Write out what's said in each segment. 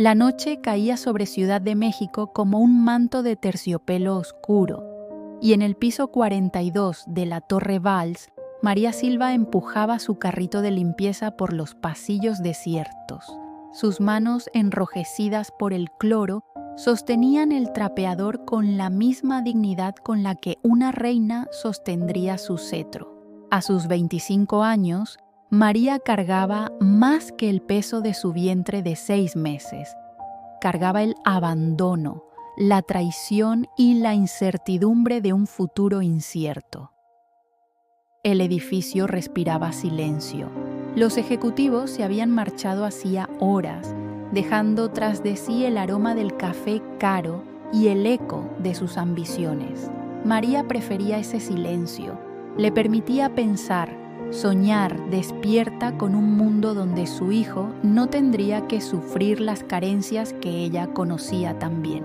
La noche caía sobre Ciudad de México como un manto de terciopelo oscuro, y en el piso 42 de la Torre Valls, María Silva empujaba su carrito de limpieza por los pasillos desiertos. Sus manos, enrojecidas por el cloro, sostenían el trapeador con la misma dignidad con la que una reina sostendría su cetro. A sus 25 años, María cargaba más que el peso de su vientre de 6 meses. Cargaba el abandono, la traición y la incertidumbre de un futuro incierto. El edificio respiraba silencio. Los ejecutivos se habían marchado hacía horas, dejando tras de sí el aroma del café caro y el eco de sus ambiciones. María prefería ese silencio. Le permitía pensar, soñar despierta con un mundo donde su hijo no tendría que sufrir las carencias que ella conocía tan bien,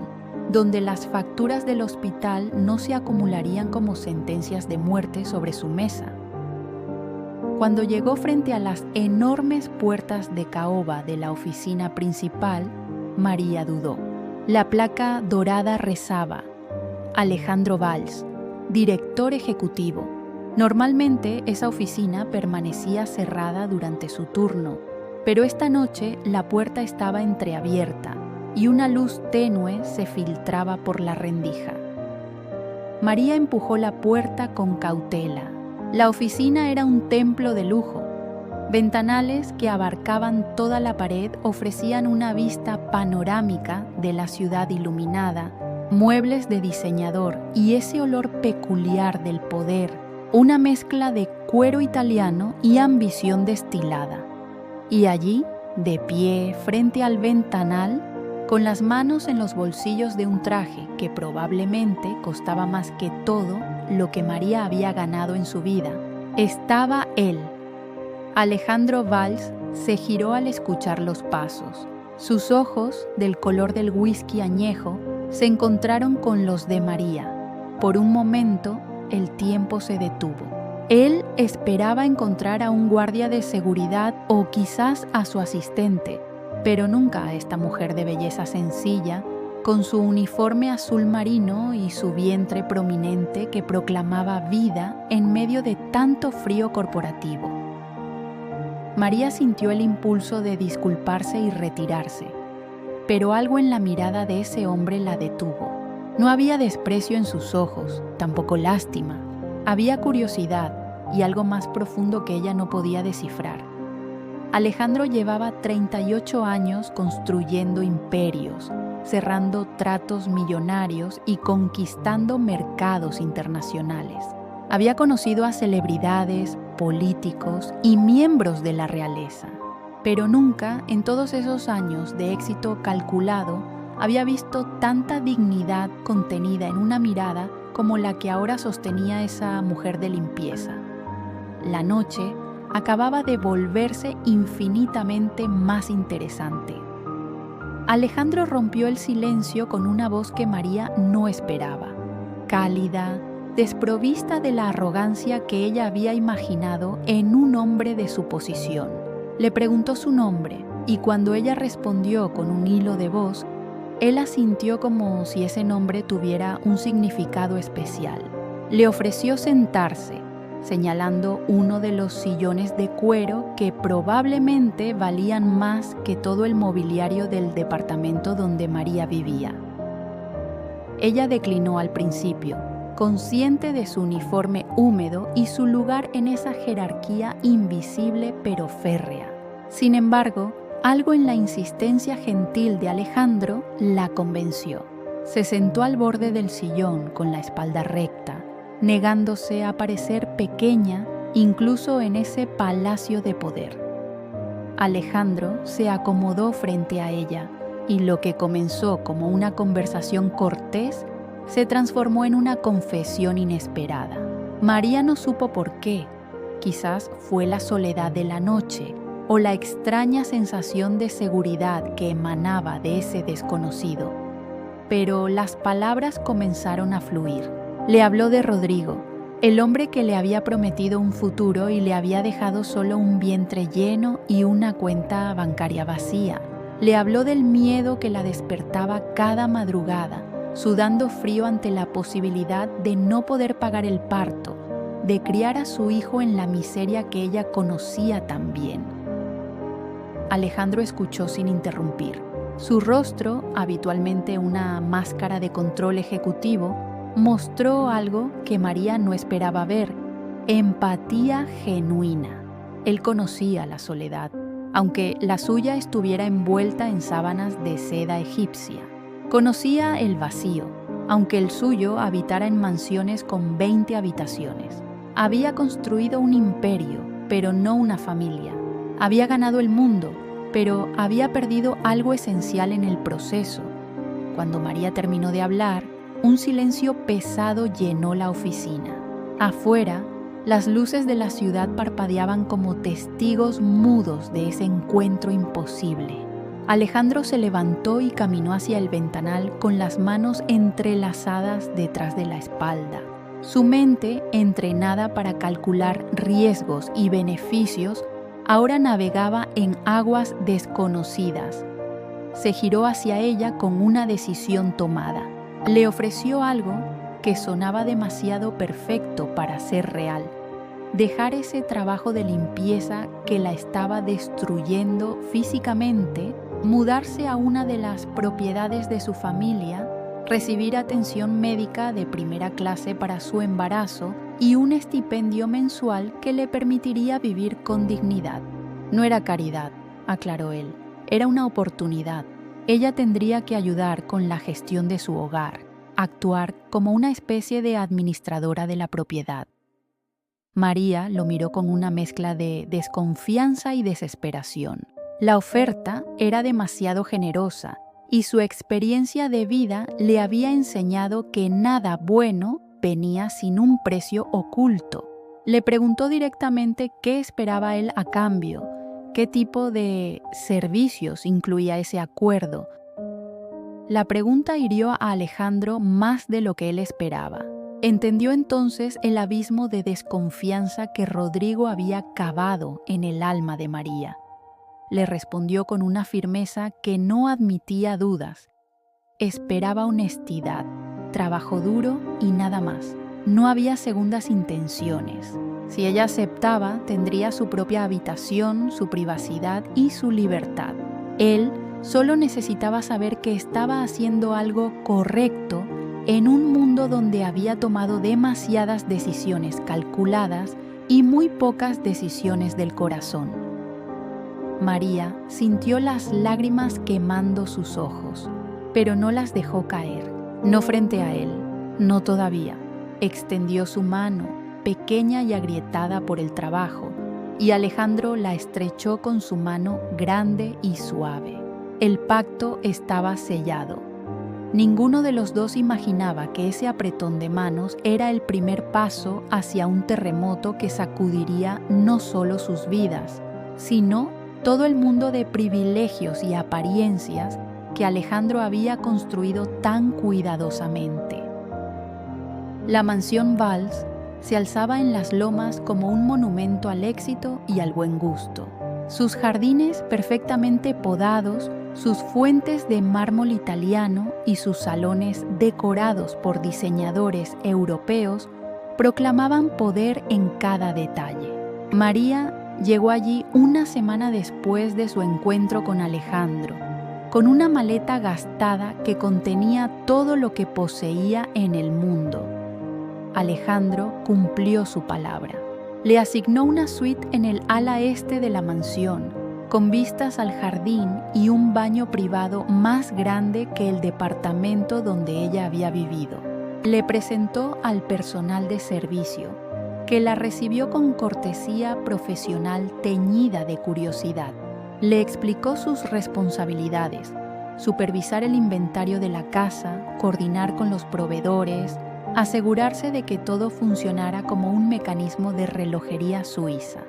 donde las facturas del hospital no se acumularían como sentencias de muerte sobre su mesa. Cuando llegó frente a las enormes puertas de caoba de la oficina principal, María dudó. La placa dorada rezaba: Alejandro Valls, director ejecutivo. Normalmente esa oficina permanecía cerrada durante su turno, pero esta noche la puerta estaba entreabierta y una luz tenue se filtraba por la rendija. María empujó la puerta con cautela. La oficina era un templo de lujo. Ventanales que abarcaban toda la pared ofrecían una vista panorámica de la ciudad iluminada, muebles de diseñador y ese olor peculiar del poder, una mezcla de cuero italiano y ambición destilada. Y allí, de pie frente al ventanal, con las manos en los bolsillos de un traje que probablemente costaba más que todo lo que María había ganado en su vida, estaba él. Alejandro Valls se giró al escuchar los pasos. Sus ojos, del color del whisky añejo, se encontraron con los de María. Por un momento, el tiempo se detuvo. Él esperaba encontrar a un guardia de seguridad o quizás a su asistente, pero nunca a esta mujer de belleza sencilla, con su uniforme azul marino y su vientre prominente que proclamaba vida en medio de tanto frío corporativo. María sintió el impulso de disculparse y retirarse, pero algo en la mirada de ese hombre la detuvo. No había desprecio en sus ojos, tampoco lástima. Había curiosidad y algo más profundo que ella no podía descifrar. Alejandro llevaba 38 años construyendo imperios, cerrando tratos millonarios y conquistando mercados internacionales. Había conocido a celebridades, políticos y miembros de la realeza, pero nunca, en todos esos años de éxito calculado, había visto tanta dignidad contenida en una mirada como la que ahora sostenía esa mujer de limpieza. La noche acababa de volverse infinitamente más interesante. Alejandro rompió el silencio con una voz que María no esperaba, cálida, desprovista de la arrogancia que ella había imaginado en un hombre de su posición. Le preguntó su nombre y cuando ella respondió con un hilo de voz, él asintió como si ese nombre tuviera un significado especial. Le ofreció sentarse, señalando uno de los sillones de cuero que probablemente valían más que todo el mobiliario del departamento donde María vivía. Ella declinó al principio, consciente de su uniforme húmedo y su lugar en esa jerarquía invisible pero férrea. Sin embargo, algo en la insistencia gentil de Alejandro la convenció. Se sentó al borde del sillón con la espalda recta, negándose a parecer pequeña incluso en ese palacio de poder. Alejandro se acomodó frente a ella y lo que comenzó como una conversación cortés se transformó en una confesión inesperada. María no supo por qué. Quizás fue la soledad de la noche o la extraña sensación de seguridad que emanaba de ese desconocido. Pero las palabras comenzaron a fluir. Le habló de Rodrigo, el hombre que le había prometido un futuro y le había dejado solo un vientre lleno y una cuenta bancaria vacía. Le habló del miedo que la despertaba cada madrugada, sudando frío ante la posibilidad de no poder pagar el parto, de criar a su hijo en la miseria que ella conocía tan bien. Alejandro escuchó sin interrumpir. Su rostro, habitualmente una máscara de control ejecutivo, mostró algo que María no esperaba ver: empatía genuina. Él conocía la soledad, aunque la suya estuviera envuelta en sábanas de seda egipcia. Conocía el vacío, aunque el suyo habitara en mansiones con 20 habitaciones. Había construido un imperio, pero no una familia. Había ganado el mundo, pero había perdido algo esencial en el proceso. Cuando María terminó de hablar, un silencio pesado llenó la oficina. Afuera, las luces de la ciudad parpadeaban como testigos mudos de ese encuentro imposible. Alejandro se levantó y caminó hacia el ventanal con las manos entrelazadas detrás de la espalda. Su mente, entrenada para calcular riesgos y beneficios, ahora navegaba en aguas desconocidas. Se giró hacia ella con una decisión tomada. Le ofreció algo que sonaba demasiado perfecto para ser real: dejar ese trabajo de limpieza que la estaba destruyendo físicamente, mudarse a una de las propiedades de su familia, recibir atención médica de primera clase para su embarazo y un estipendio mensual que le permitiría vivir con dignidad. No era caridad, aclaró él, era una oportunidad. Ella tendría que ayudar con la gestión de su hogar, actuar como una especie de administradora de la propiedad. María lo miró con una mezcla de desconfianza y desesperación. La oferta era demasiado generosa y su experiencia de vida le había enseñado que nada bueno venía sin un precio oculto. Le preguntó directamente qué esperaba él a cambio, qué tipo de servicios incluía ese acuerdo. La pregunta hirió a Alejandro más de lo que él esperaba. Entendió entonces el abismo de desconfianza que Rodrigo había cavado en el alma de María. Le respondió con una firmeza que no admitía dudas. Esperaba honestidad, trabajo duro y nada más. No había segundas intenciones. Si ella aceptaba, tendría su propia habitación, su privacidad y su libertad. Él solo necesitaba saber que estaba haciendo algo correcto en un mundo donde había tomado demasiadas decisiones calculadas y muy pocas decisiones del corazón. María sintió las lágrimas quemando sus ojos, pero no las dejó caer. No frente a él, no todavía. Extendió su mano, pequeña y agrietada por el trabajo, y Alejandro la estrechó con su mano grande y suave. El pacto estaba sellado. Ninguno de los dos imaginaba que ese apretón de manos era el primer paso hacia un terremoto que sacudiría no solo sus vidas, sino todo el mundo de privilegios y apariencias que Alejandro había construido tan cuidadosamente. La mansión Valls se alzaba en las lomas como un monumento al éxito y al buen gusto. Sus jardines perfectamente podados, sus fuentes de mármol italiano y sus salones decorados por diseñadores europeos proclamaban poder en cada detalle. María llegó allí una semana después de su encuentro con Alejandro, con una maleta gastada que contenía todo lo que poseía en el mundo. Alejandro cumplió su palabra. Le asignó una suite en el ala este de la mansión, con vistas al jardín y un baño privado más grande que el departamento donde ella había vivido. Le presentó al personal de servicio, que la recibió con cortesía profesional teñida de curiosidad. Le explicó sus responsabilidades: supervisar el inventario de la casa, coordinar con los proveedores, asegurarse de que todo funcionara como un mecanismo de relojería suiza.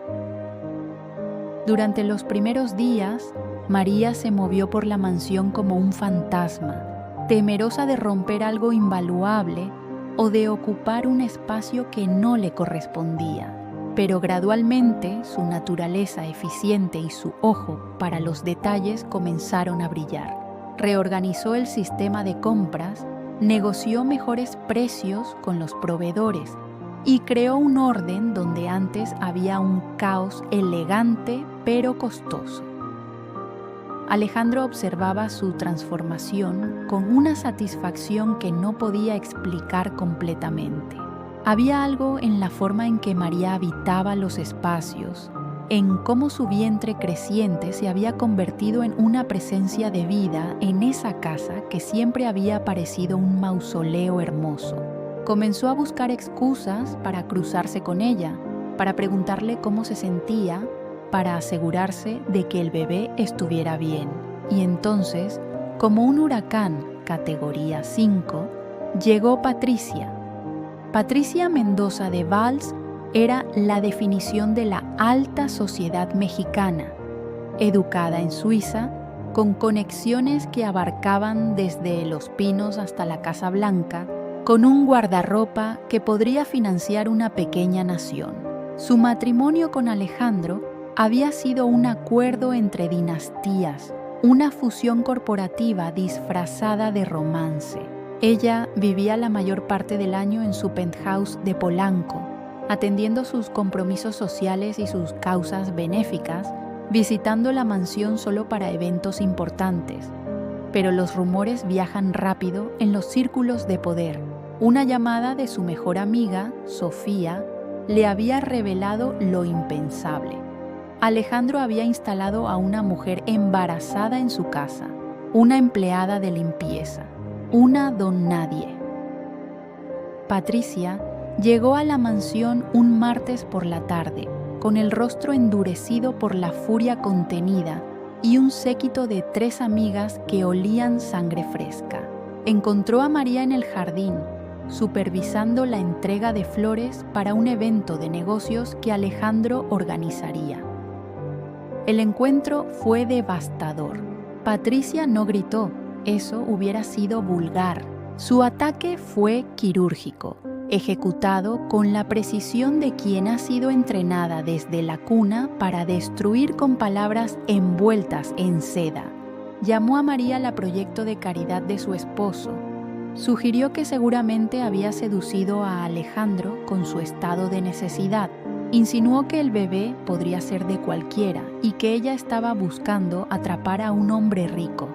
Durante los primeros días, María se movió por la mansión como un fantasma, temerosa de romper algo invaluable o de ocupar un espacio que no le correspondía. pero gradualmente su naturaleza eficiente y su ojo para los detalles comenzaron a brillar. Reorganizó el sistema de compras, negoció mejores precios con los proveedores y creó un orden donde antes había un caos elegante pero costoso. Alejandro observaba su transformación con una satisfacción que no podía explicar completamente. Había algo en la forma en que María habitaba los espacios, en cómo su vientre creciente se había convertido en una presencia de vida en esa casa que siempre había parecido un mausoleo hermoso. Comenzó a buscar excusas para cruzarse con ella, para preguntarle cómo se sentía, para asegurarse de que el bebé estuviera bien. Y entonces, como un huracán categoría 5, llegó Patricia. Patricia Mendoza de Valls era la definición de la alta sociedad mexicana, educada en Suiza, con conexiones que abarcaban desde Los Pinos hasta la Casa Blanca, con un guardarropa que podría financiar una pequeña nación. Su matrimonio con Alejandro había sido un acuerdo entre dinastías, una fusión corporativa disfrazada de romance. Ella vivía la mayor parte del año en su penthouse de Polanco, atendiendo sus compromisos sociales y sus causas benéficas, visitando la mansión solo para eventos importantes. Pero los rumores viajan rápido en los círculos de poder. Una llamada de su mejor amiga, Sofía, le había revelado lo impensable. Alejandro había instalado a una mujer embarazada en su casa, una empleada de limpieza, una don nadie. Patricia llegó a la mansión un martes por la tarde, con el rostro endurecido por la furia contenida y un séquito de 3 amigas que olían sangre fresca. Encontró a María en el jardín, supervisando la entrega de flores para un evento de negocios que Alejandro organizaría. El encuentro fue devastador. Patricia no gritó, eso hubiera sido vulgar. Su ataque fue quirúrgico, ejecutado con la precisión de quien ha sido entrenada desde la cuna para destruir con palabras envueltas en seda. Llamó a María al proyecto de caridad de su esposo. Sugirió que seguramente había seducido a Alejandro con su estado de necesidad. Insinuó que el bebé podría ser de cualquiera y que ella estaba buscando atrapar a un hombre rico.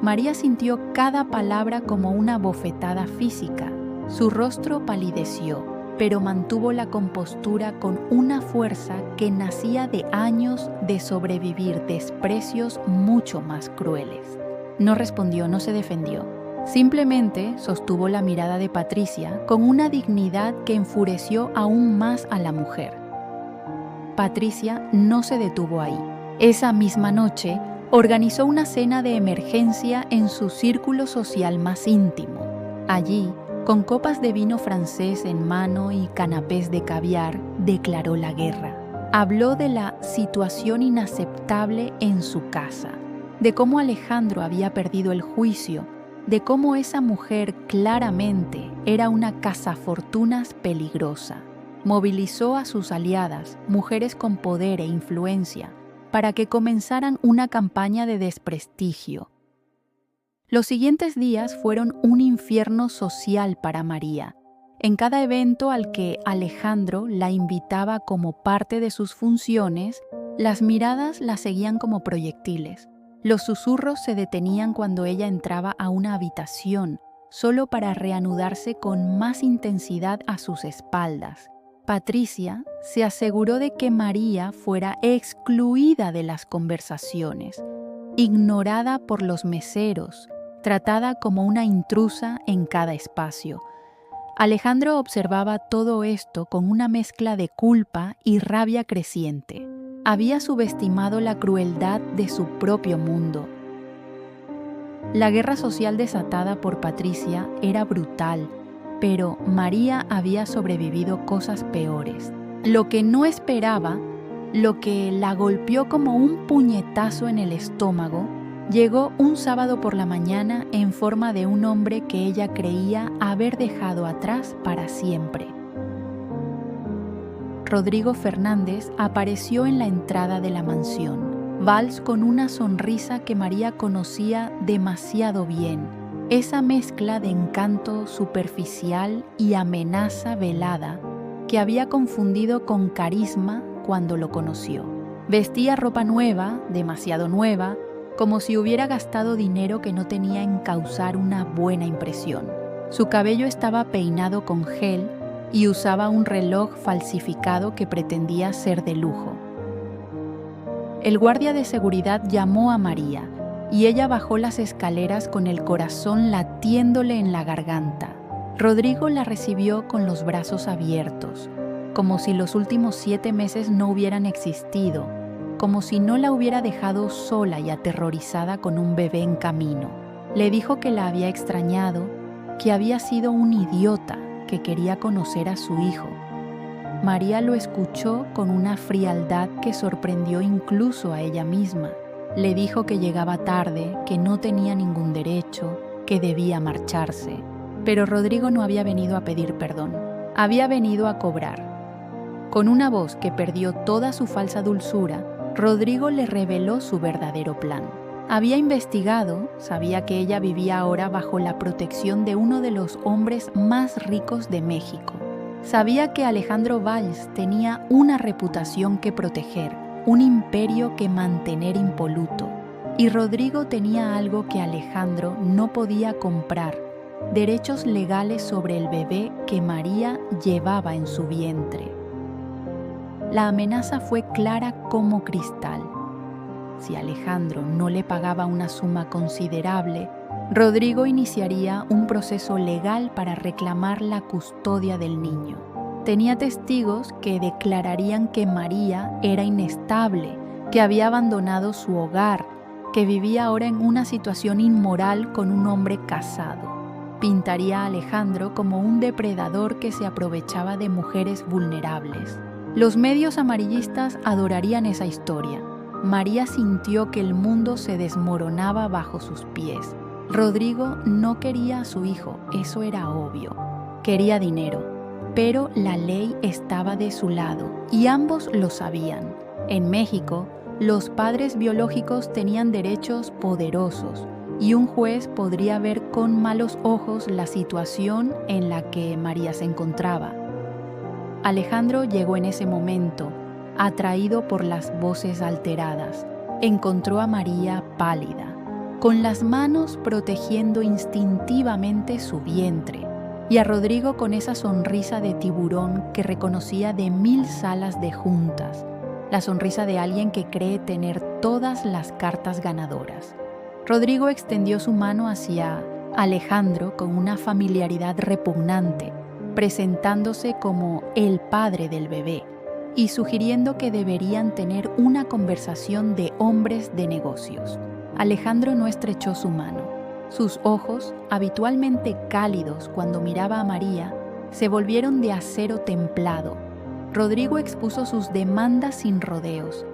María sintió cada palabra como una bofetada física. Su rostro palideció, pero mantuvo la compostura con una fuerza que nacía de años de sobrevivir desprecios mucho más crueles. No respondió, no se defendió. Simplemente sostuvo la mirada de Patricia con una dignidad que enfureció aún más a la mujer. Patricia no se detuvo ahí. Esa misma noche, organizó una cena de emergencia en su círculo social más íntimo. Allí, con copas de vino francés en mano y canapés de caviar, declaró la guerra. Habló de la situación inaceptable en su casa, de cómo Alejandro había perdido el juicio, de cómo esa mujer claramente era una cazafortunas peligrosa. Movilizó a sus aliadas, mujeres con poder e influencia, para que comenzaran una campaña de desprestigio. Los siguientes días fueron un infierno social para María. En cada evento al que Alejandro la invitaba como parte de sus funciones, las miradas la seguían como proyectiles. Los susurros se detenían cuando ella entraba a una habitación, solo para reanudarse con más intensidad a sus espaldas. Patricia se aseguró de que María fuera excluida de las conversaciones, ignorada por los meseros, tratada como una intrusa en cada espacio. Alejandro observaba todo esto con una mezcla de culpa y rabia creciente. Había subestimado la crueldad de su propio mundo. La guerra social desatada por Patricia era brutal, pero María había sobrevivido cosas peores. Lo que no esperaba, lo que la golpeó como un puñetazo en el estómago, llegó un sábado por la mañana en forma de un hombre que ella creía haber dejado atrás para siempre. Rodrigo Fernández apareció en la entrada de la mansión. Valls con una sonrisa que María conocía demasiado bien, esa mezcla de encanto superficial y amenaza velada que había confundido con carisma cuando lo conoció. Vestía ropa nueva, demasiado nueva, como si hubiera gastado dinero que no tenía en causar una buena impresión. Su cabello estaba peinado con gel y usaba un reloj falsificado que pretendía ser de lujo. El guardia de seguridad llamó a María y ella bajó las escaleras con el corazón latiéndole en la garganta. Rodrigo la recibió con los brazos abiertos, como si los últimos 7 meses no hubieran existido, como si no la hubiera dejado sola y aterrorizada con un bebé en camino. Le dijo que la había extrañado, que había sido un idiota, que quería conocer a su hijo. María lo escuchó con una frialdad que sorprendió incluso a ella misma. Le dijo que llegaba tarde, que no tenía ningún derecho, que debía marcharse. Pero Rodrigo no había venido a pedir perdón, había venido a cobrar. Con una voz que perdió toda su falsa dulzura, Rodrigo le reveló su verdadero plan. Había investigado, sabía que ella vivía ahora bajo la protección de uno de los hombres más ricos de México. Sabía que Alejandro Valls tenía una reputación que proteger, un imperio que mantener impoluto. Y Rodrigo tenía algo que Alejandro no podía comprar: derechos legales sobre el bebé que María llevaba en su vientre. La amenaza fue clara como cristal. Si Alejandro no le pagaba una suma considerable, Rodrigo iniciaría un proceso legal para reclamar la custodia del niño. Tenía testigos que declararían que María era inestable, que había abandonado su hogar, que vivía ahora en una situación inmoral con un hombre casado. Pintaría a Alejandro como un depredador que se aprovechaba de mujeres vulnerables. Los medios amarillistas adorarían esa historia. María sintió que el mundo se desmoronaba bajo sus pies. Rodrigo no quería a su hijo, eso era obvio. Quería dinero, pero la ley estaba de su lado y ambos lo sabían. En México, los padres biológicos tenían derechos poderosos y un juez podría ver con malos ojos la situación en la que María se encontraba. Alejandro llegó en ese momento, atraído por las voces alteradas. Encontró a María pálida, con las manos protegiendo instintivamente su vientre, y a Rodrigo con esa sonrisa de tiburón que reconocía de 1000 salas de juntas, la sonrisa de alguien que cree tener todas las cartas ganadoras. Rodrigo extendió su mano hacia Alejandro con una familiaridad repugnante, presentándose como el padre del bebé y sugiriendo que deberían tener una conversación de hombres de negocios. Alejandro no estrechó su mano. Sus ojos, habitualmente cálidos cuando miraba a María, se volvieron de acero templado. Rodrigo expuso sus demandas sin rodeos.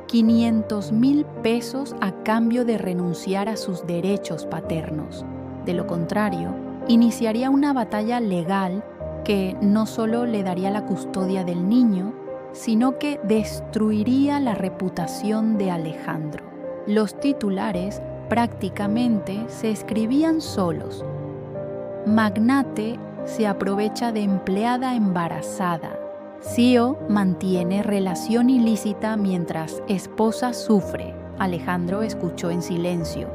500,000 pesos a cambio de renunciar a sus derechos paternos. De lo contrario, iniciaría una batalla legal que no solo le daría la custodia del niño, sino que destruiría la reputación de Alejandro. Los titulares prácticamente se escribían solos. Magnate se aprovecha de empleada embarazada. CEO mantiene relación ilícita mientras esposa sufre. Alejandro escuchó en silencio,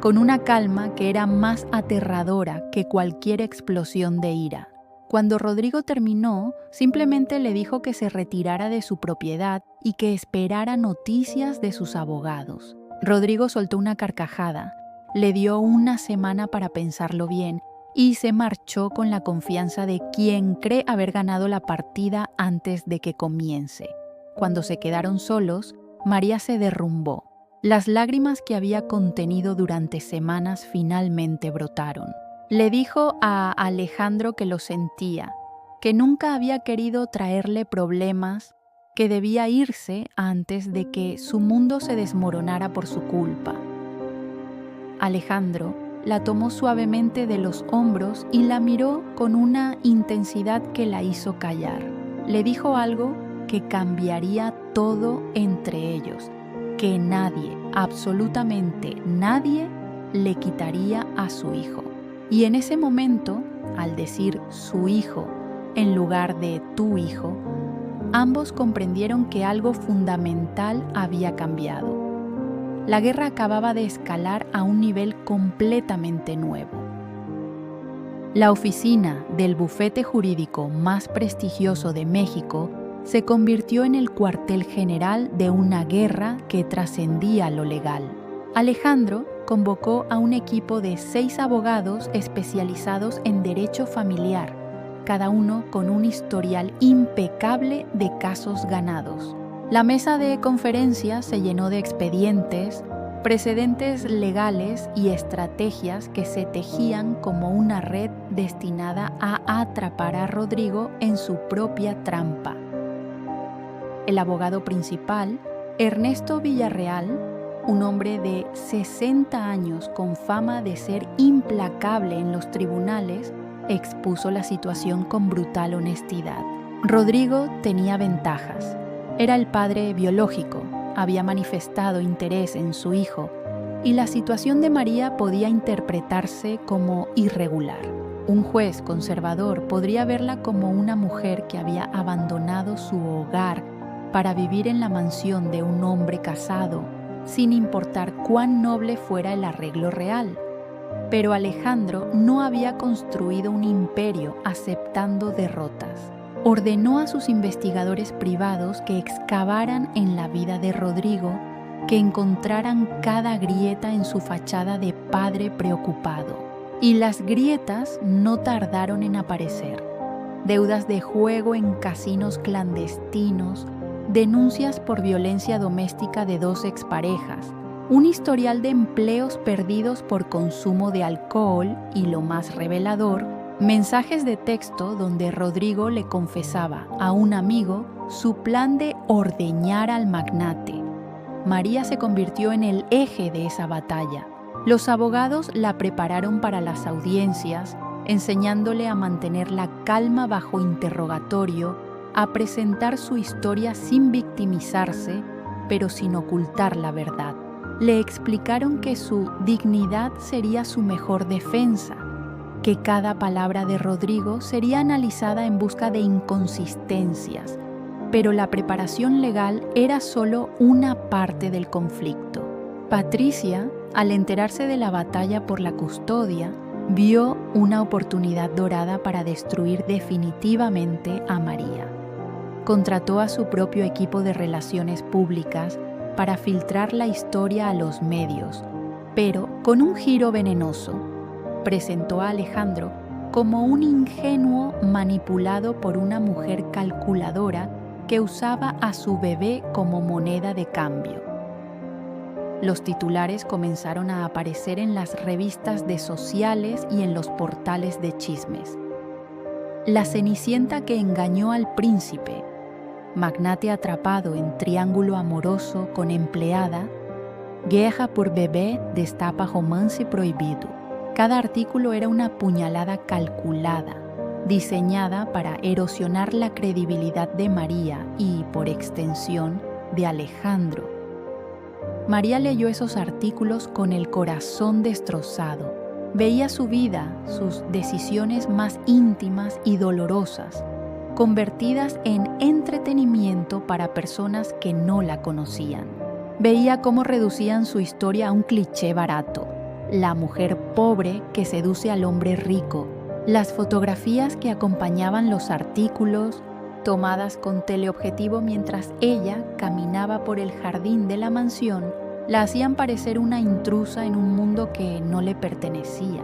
con una calma que era más aterradora que cualquier explosión de ira. Cuando Rodrigo terminó, simplemente le dijo que se retirara de su propiedad y que esperara noticias de sus abogados. Rodrigo soltó una carcajada, le dio una semana para pensarlo bien y se marchó con la confianza de quien cree haber ganado la partida antes de que comience. Cuando se quedaron solos, María se derrumbó. Las lágrimas que había contenido durante semanas finalmente brotaron. Le dijo a Alejandro que lo sentía, que nunca había querido traerle problemas, que debía irse antes de que su mundo se desmoronara por su culpa. Alejandro la tomó suavemente de los hombros y la miró con una intensidad que la hizo callar. Le dijo algo que cambiaría todo entre ellos, que nadie, absolutamente nadie, le quitaría a su hijo. Y en ese momento, al decir su hijo en lugar de tu hijo, ambos comprendieron que algo fundamental había cambiado. La guerra acababa de escalar a un nivel completamente nuevo. La oficina del bufete jurídico más prestigioso de México se convirtió en el cuartel general de una guerra que trascendía lo legal. Alejandro convocó a un equipo de 6 abogados especializados en derecho familiar, cada uno con un historial impecable de casos ganados. La mesa de conferencias se llenó de expedientes, precedentes legales y estrategias que se tejían como una red destinada a atrapar a Rodrigo en su propia trampa. El abogado principal, Ernesto Villarreal, un hombre de 60 años con fama de ser implacable en los tribunales, expuso la situación con brutal honestidad. Rodrigo tenía ventajas. Era el padre biológico, había manifestado interés en su hijo y la situación de María podía interpretarse como irregular. Un juez conservador podría verla como una mujer que había abandonado su hogar para vivir en la mansión de un hombre casado, sin importar cuán noble fuera el arreglo real. Pero Alejandro no había construido un imperio aceptando derrotas. Ordenó a sus investigadores privados que excavaran en la vida de Rodrigo, que encontraran cada grieta en su fachada de padre preocupado. Y las grietas no tardaron en aparecer. Deudas de juego en casinos clandestinos, denuncias por violencia doméstica de 2 exparejas, un historial de empleos perdidos por consumo de alcohol y, lo más revelador, mensajes de texto donde Rodrigo le confesaba a un amigo su plan de ordeñar al magnate. María se convirtió en el eje de esa batalla. Los abogados la prepararon para las audiencias, enseñándole a mantener la calma bajo interrogatorio, a presentar su historia sin victimizarse, pero sin ocultar la verdad. Le explicaron que su dignidad sería su mejor defensa, que cada palabra de Rodrigo sería analizada en busca de inconsistencias, pero la preparación legal era solo una parte del conflicto. Patricia, al enterarse de la batalla por la custodia, vio una oportunidad dorada para destruir definitivamente a María. Contrató a su propio equipo de relaciones públicas para filtrar la historia a los medios, pero con un giro venenoso. Presentó a Alejandro como un ingenuo manipulado por una mujer calculadora que usaba a su bebé como moneda de cambio. Los titulares comenzaron a aparecer en las revistas de sociales y en los portales de chismes. La cenicienta que engañó al príncipe, magnate atrapado en triángulo amoroso con empleada, guerra por bebé destapa romance prohibido. Cada artículo era una puñalada calculada, diseñada para erosionar la credibilidad de María y, por extensión, de Alejandro. María leyó esos artículos con el corazón destrozado. Veía su vida, sus decisiones más íntimas y dolorosas, convertidas en entretenimiento para personas que no la conocían. Veía cómo reducían su historia a un cliché barato: la mujer pobre que seduce al hombre rico. Las fotografías que acompañaban los artículos, tomadas con teleobjetivo mientras ella caminaba por el jardín de la mansión, la hacían parecer una intrusa en un mundo que no le pertenecía.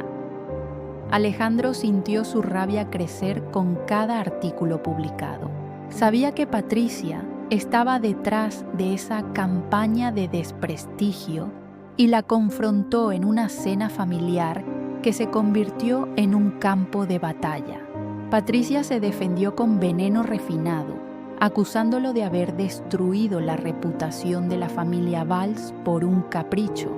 Alejandro sintió su rabia crecer con cada artículo publicado. Sabía que Patricia estaba detrás de esa campaña de desprestigio y la confrontó en una cena familiar que se convirtió en un campo de batalla. Patricia se defendió con veneno refinado, acusándolo de haber destruido la reputación de la familia Valls por un capricho,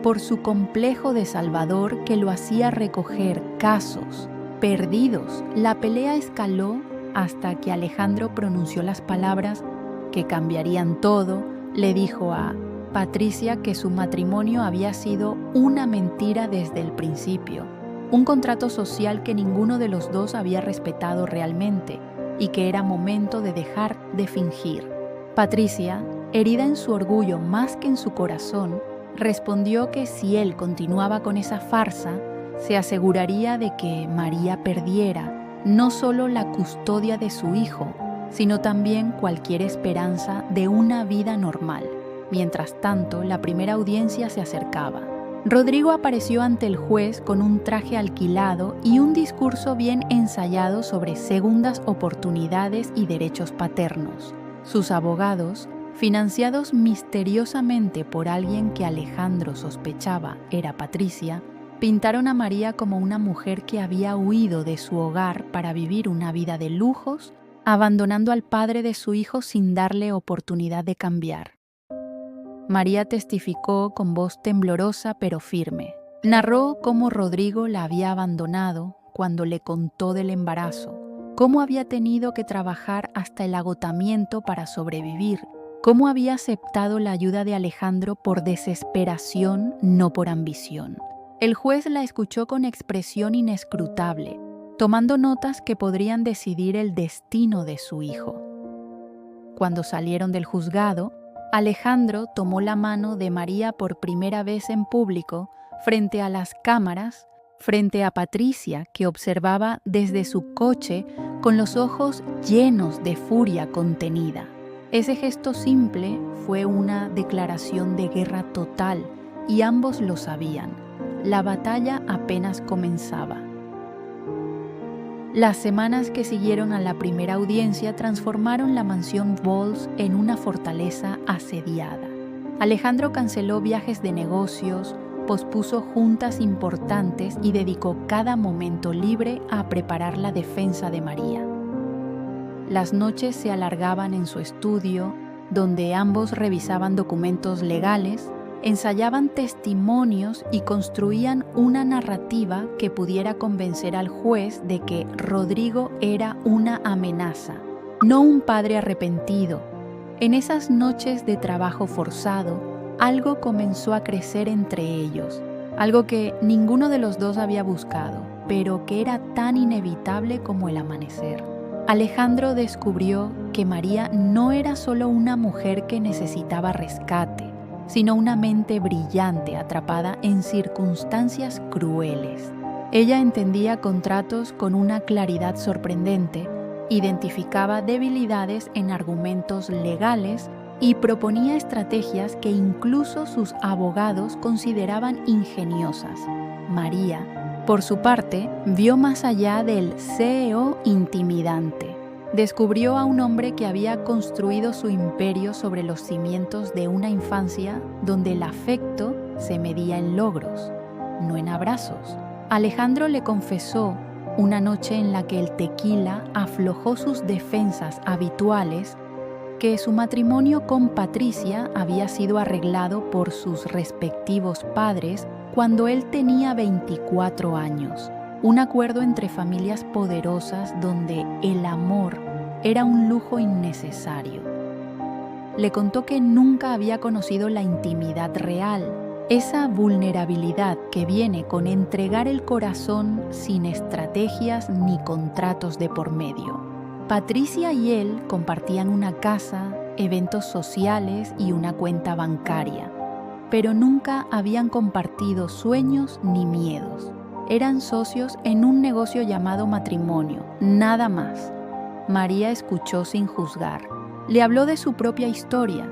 por su complejo de salvador que lo hacía recoger casos perdidos. La pelea escaló hasta que Alejandro pronunció las palabras que cambiarían todo, le dijo a Patricia que su matrimonio había sido una mentira desde el principio, un contrato social que ninguno de los dos había respetado realmente y que era momento de dejar de fingir. Patricia, herida en su orgullo más que en su corazón, respondió que si él continuaba con esa farsa, se aseguraría de que María perdiera no solo la custodia de su hijo, sino también cualquier esperanza de una vida normal. Mientras tanto, la primera audiencia se acercaba. Rodrigo apareció ante el juez con un traje alquilado y un discurso bien ensayado sobre segundas oportunidades y derechos paternos. Sus abogados, financiados misteriosamente por alguien que Alejandro sospechaba era Patricia, pintaron a María como una mujer que había huido de su hogar para vivir una vida de lujos, abandonando al padre de su hijo sin darle oportunidad de cambiar. María testificó con voz temblorosa pero firme. Narró cómo Rodrigo la había abandonado cuando le contó del embarazo, cómo había tenido que trabajar hasta el agotamiento para sobrevivir, cómo había aceptado la ayuda de Alejandro por desesperación, no por ambición. El juez la escuchó con expresión inescrutable, tomando notas que podrían decidir el destino de su hijo. Cuando salieron del juzgado, Alejandro tomó la mano de María por primera vez en público frente a las cámaras, frente a Patricia, que observaba desde su coche con los ojos llenos de furia contenida. Ese gesto simple fue una declaración de guerra total y ambos lo sabían. La batalla apenas comenzaba. Las semanas que siguieron a la primera audiencia transformaron la mansión Walls en una fortaleza asediada. Alejandro canceló viajes de negocios, pospuso juntas importantes y dedicó cada momento libre a preparar la defensa de María. Las noches se alargaban en su estudio, donde ambos revisaban documentos legales, ensayaban testimonios y construían una narrativa que pudiera convencer al juez de que Rodrigo era una amenaza, no un padre arrepentido. En esas noches de trabajo forzado, algo comenzó a crecer entre ellos, algo que ninguno de los dos había buscado, pero que era tan inevitable como el amanecer. Alejandro descubrió que María no era solo una mujer que necesitaba rescate, sino una mente brillante atrapada en circunstancias crueles. Ella entendía contratos con una claridad sorprendente, identificaba debilidades en argumentos legales y proponía estrategias que incluso sus abogados consideraban ingeniosas. María, por su parte, vio más allá del CEO intimidante. Descubrió a un hombre que había construido su imperio sobre los cimientos de una infancia donde el afecto se medía en logros, no en abrazos. Alejandro le confesó, una noche en la que el tequila aflojó sus defensas habituales, que su matrimonio con Patricia había sido arreglado por sus respectivos padres cuando él tenía 24 años. Un acuerdo entre familias poderosas donde el amor era un lujo innecesario. Le contó que nunca había conocido la intimidad real, esa vulnerabilidad que viene con entregar el corazón sin estrategias ni contratos de por medio. Patricia y él compartían una casa, eventos sociales y una cuenta bancaria, pero nunca habían compartido sueños ni miedos. Eran socios en un negocio llamado matrimonio, nada más. María escuchó sin juzgar. Le habló de su propia historia.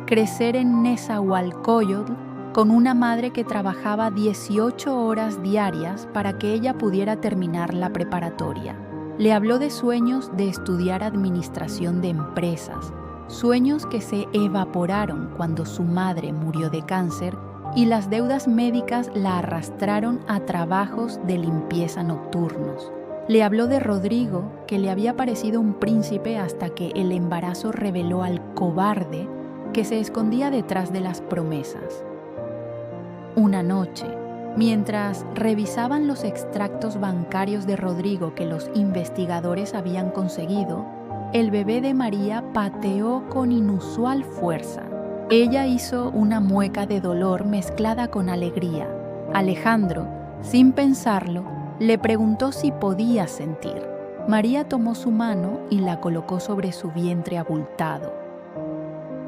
Crecer en Nezahualcóyotl con una madre que trabajaba 18 horas diarias para que ella pudiera terminar la preparatoria. Le habló de sueños de estudiar administración de empresas, sueños que se evaporaron cuando su madre murió de cáncer y las deudas médicas la arrastraron a trabajos de limpieza nocturnos. Le habló de Rodrigo, que le había parecido un príncipe hasta que el embarazo reveló al cobarde que se escondía detrás de las promesas. Una noche, mientras revisaban los extractos bancarios de Rodrigo que los investigadores habían conseguido, el bebé de María pateó con inusual fuerza. Ella hizo una mueca de dolor mezclada con alegría. Alejandro, sin pensarlo, le preguntó si podía sentir. María tomó su mano y la colocó sobre su vientre abultado.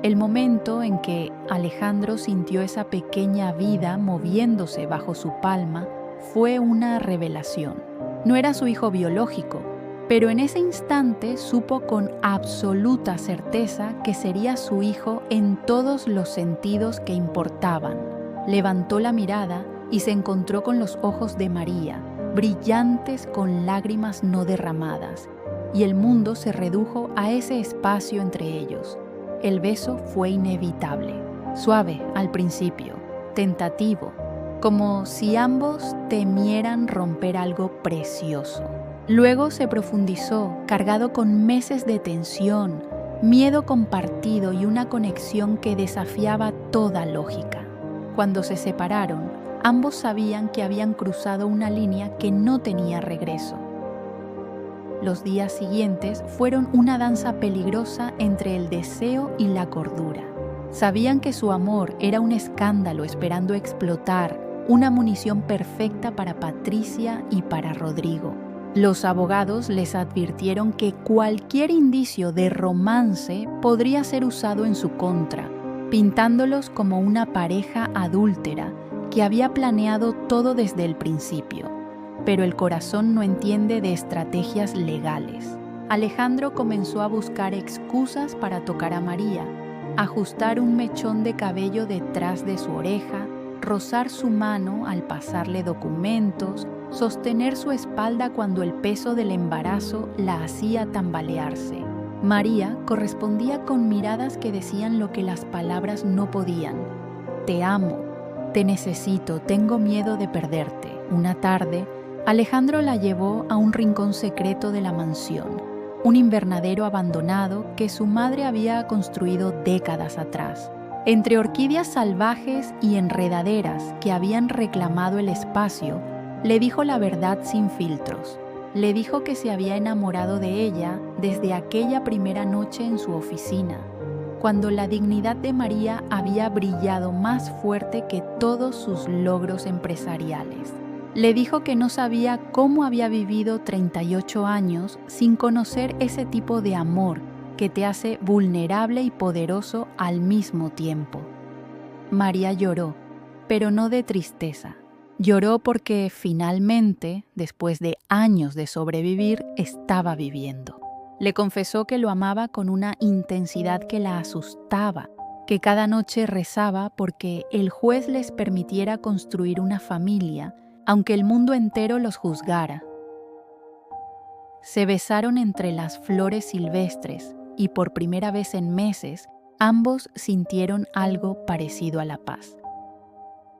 El momento en que Alejandro sintió esa pequeña vida moviéndose bajo su palma fue una revelación. No era su hijo biológico, pero en ese instante supo con absoluta certeza que sería su hijo en todos los sentidos que importaban. Levantó la mirada y se encontró con los ojos de María, brillantes con lágrimas no derramadas, y el mundo se redujo a ese espacio entre ellos. El beso fue inevitable, suave al principio, tentativo, como si ambos temieran romper algo precioso. Luego se profundizó, cargado con meses de tensión, miedo compartido y una conexión que desafiaba toda lógica. Cuando se separaron, ambos sabían que habían cruzado una línea que no tenía regreso. Los días siguientes fueron una danza peligrosa entre el deseo y la cordura. Sabían que su amor era un escándalo esperando explotar, una munición perfecta para Patricia y para Rodrigo. Los abogados les advirtieron que cualquier indicio de romance podría ser usado en su contra, pintándolos como una pareja adúltera que había planeado todo desde el principio. Pero el corazón no entiende de estrategias legales. Alejandro comenzó a buscar excusas para tocar a María, ajustar un mechón de cabello detrás de su oreja, rozar su mano al pasarle documentos, sostener su espalda cuando el peso del embarazo la hacía tambalearse. María correspondía con miradas que decían lo que las palabras no podían. Te amo, te necesito, tengo miedo de perderte. Una tarde, Alejandro la llevó a un rincón secreto de la mansión, un invernadero abandonado que su madre había construido décadas atrás. Entre orquídeas salvajes y enredaderas que habían reclamado el espacio, le dijo la verdad sin filtros. Le dijo que se había enamorado de ella desde aquella primera noche en su oficina, cuando la dignidad de María había brillado más fuerte que todos sus logros empresariales. Le dijo que no sabía cómo había vivido 38 años sin conocer ese tipo de amor que te hace vulnerable y poderoso al mismo tiempo. María lloró, pero no de tristeza. Lloró porque finalmente, después de años de sobrevivir, estaba viviendo. Le confesó que lo amaba con una intensidad que la asustaba, que cada noche rezaba porque el juez les permitiera construir una familia, aunque el mundo entero los juzgara. Se besaron entre las flores silvestres y por primera vez en meses, ambos sintieron algo parecido a la paz.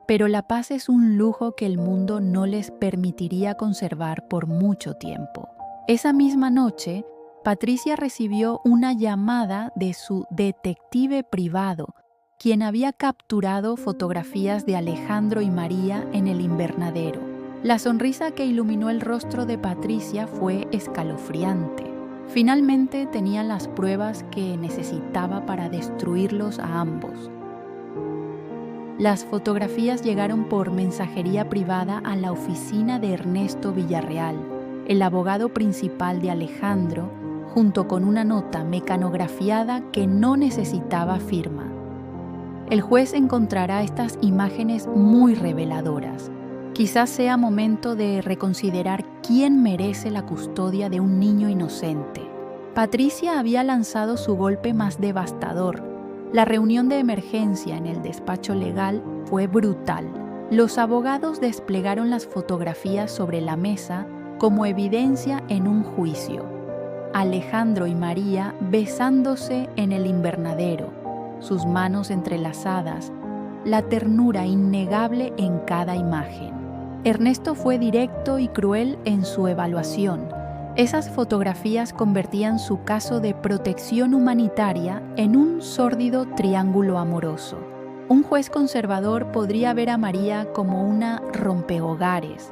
Pero la paz es un lujo que el mundo no les permitiría conservar por mucho tiempo. Esa misma noche, Patricia recibió una llamada de su detective privado, quien había capturado fotografías de Alejandro y María en el invernadero. La sonrisa que iluminó el rostro de Patricia fue escalofriante. Finalmente tenía las pruebas que necesitaba para destruirlos a ambos. Las fotografías llegaron por mensajería privada a la oficina de Ernesto Villarreal, el abogado principal de Alejandro, junto con una nota mecanografiada que no necesitaba firma. El juez encontrará estas imágenes muy reveladoras. Quizás sea momento de reconsiderar quién merece la custodia de un niño inocente. Patricia había lanzado su golpe más devastador. La reunión de emergencia en el despacho legal fue brutal. Los abogados desplegaron las fotografías sobre la mesa como evidencia en un juicio. Alejandro y María besándose en el invernadero, sus manos entrelazadas, la ternura innegable en cada imagen. Ernesto fue directo y cruel en su evaluación. Esas fotografías convertían su caso de protección humanitaria en un sórdido triángulo amoroso. Un juez conservador podría ver a María como una rompehogares,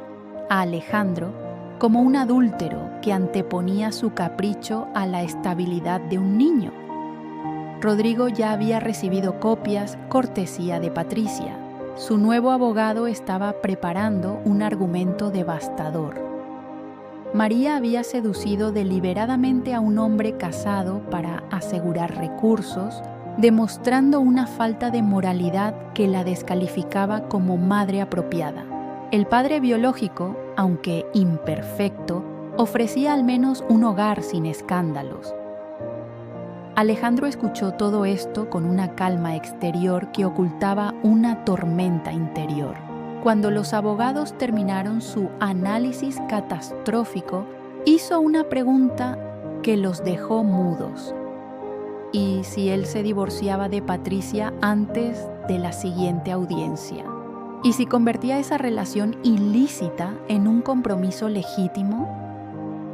a Alejandro como un adúltero que anteponía su capricho a la estabilidad de un niño. Rodrigo ya había recibido copias cortesía de Patricia. Su nuevo abogado estaba preparando un argumento devastador. María había seducido deliberadamente a un hombre casado para asegurar recursos, demostrando una falta de moralidad que la descalificaba como madre apropiada. El padre biológico, aunque imperfecto, ofrecía al menos un hogar sin escándalos. Alejandro escuchó todo esto con una calma exterior que ocultaba una tormenta interior. Cuando los abogados terminaron su análisis catastrófico, hizo una pregunta que los dejó mudos. ¿Y si él se divorciaba de Patricia antes de la siguiente audiencia? ¿Y si convertía esa relación ilícita en un compromiso legítimo?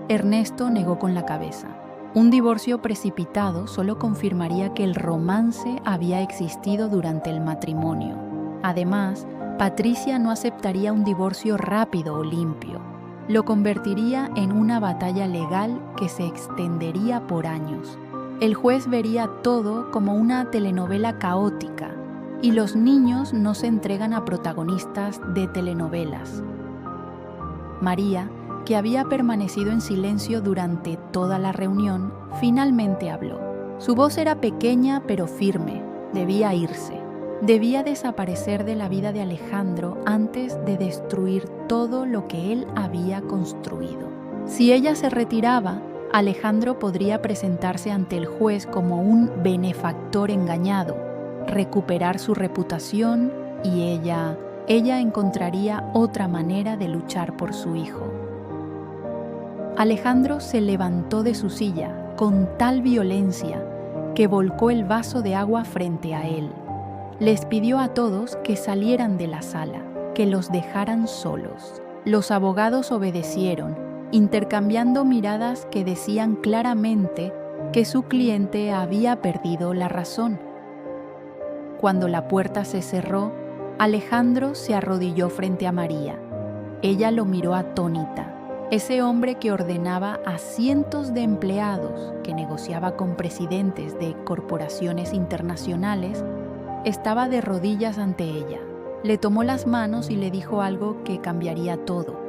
Ernesto negó con la cabeza. Un divorcio precipitado solo confirmaría que el romance había existido durante el matrimonio. Además, Patricia no aceptaría un divorcio rápido o limpio. Lo convertiría en una batalla legal que se extendería por años. El juez vería todo como una telenovela caótica, y los niños no se entregan a protagonistas de telenovelas. María, que había permanecido en silencio durante toda la reunión, finalmente habló. Su voz era pequeña pero firme. Debía irse. Debía desaparecer de la vida de Alejandro antes de destruir todo lo que él había construido. Si ella se retiraba, Alejandro podría presentarse ante el juez como un benefactor engañado, recuperar su reputación y ella encontraría otra manera de luchar por su hijo. Alejandro se levantó de su silla con tal violencia que volcó el vaso de agua frente a él. Les pidió a todos que salieran de la sala, que los dejaran solos. Los abogados obedecieron, intercambiando miradas que decían claramente que su cliente había perdido la razón. Cuando la puerta se cerró, Alejandro se arrodilló frente a María. Ella lo miró atónita. Ese hombre que ordenaba a cientos de empleados, que negociaba con presidentes de corporaciones internacionales, estaba de rodillas ante ella. Le tomó las manos y le dijo algo que cambiaría todo,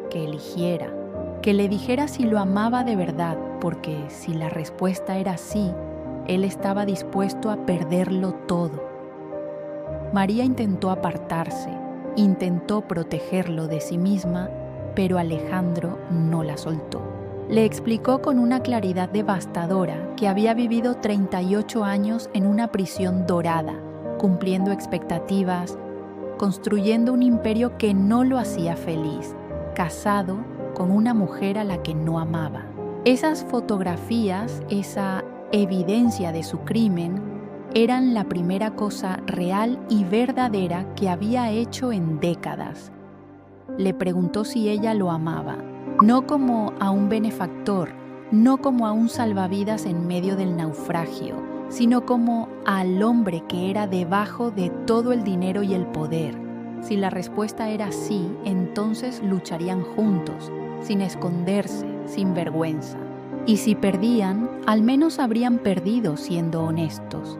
que eligiera, que le dijera si lo amaba de verdad, porque si la respuesta era sí, él estaba dispuesto a perderlo todo. María intentó apartarse, intentó protegerlo de sí misma, pero Alejandro no la soltó. Le explicó con una claridad devastadora que había vivido 38 años en una prisión dorada, cumpliendo expectativas, construyendo un imperio que no lo hacía feliz, casado con una mujer a la que no amaba. Esas fotografías, esa evidencia de su crimen, eran la primera cosa real y verdadera que había hecho en décadas. Le preguntó si ella lo amaba, no como a un benefactor, no como a un salvavidas en medio del naufragio, sino como al hombre que era debajo de todo el dinero y el poder. Si la respuesta era sí, entonces lucharían juntos, sin esconderse, sin vergüenza. Y si perdían, al menos habrían perdido siendo honestos.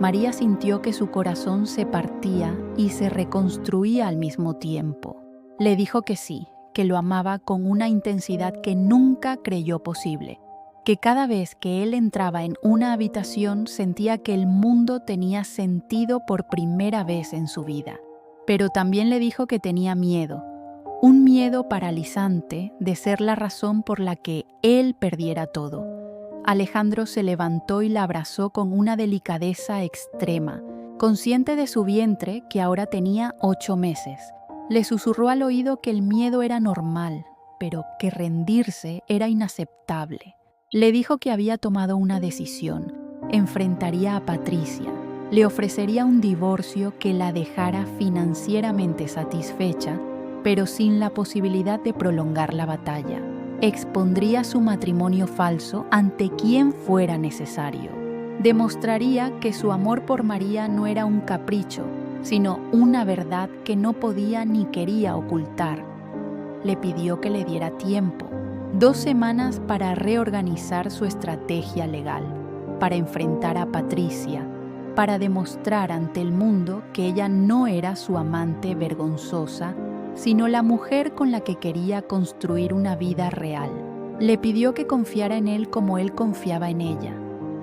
María sintió que su corazón se partía y se reconstruía al mismo tiempo. Le dijo que sí, que lo amaba con una intensidad que nunca creyó posible, que cada vez que él entraba en una habitación sentía que el mundo tenía sentido por primera vez en su vida. Pero también le dijo que tenía miedo, un miedo paralizante de ser la razón por la que él perdiera todo. Alejandro se levantó y la abrazó con una delicadeza extrema, consciente de su vientre que ahora tenía 8 meses. Le susurró al oído que el miedo era normal, pero que rendirse era inaceptable. Le dijo que había tomado una decisión, enfrentaría a Patricia, le ofrecería un divorcio que la dejara financieramente satisfecha, pero sin la posibilidad de prolongar la batalla. Expondría su matrimonio falso ante quien fuera necesario. Demostraría que su amor por María no era un capricho, sino una verdad que no podía ni quería ocultar. le pidió que le diera tiempo, 2 semanas para reorganizar su estrategia legal, para enfrentar a Patricia, para demostrar ante el mundo que ella no era su amante vergonzosa, sino la mujer con la que quería construir una vida real. Le pidió que confiara en él como él confiaba en ella.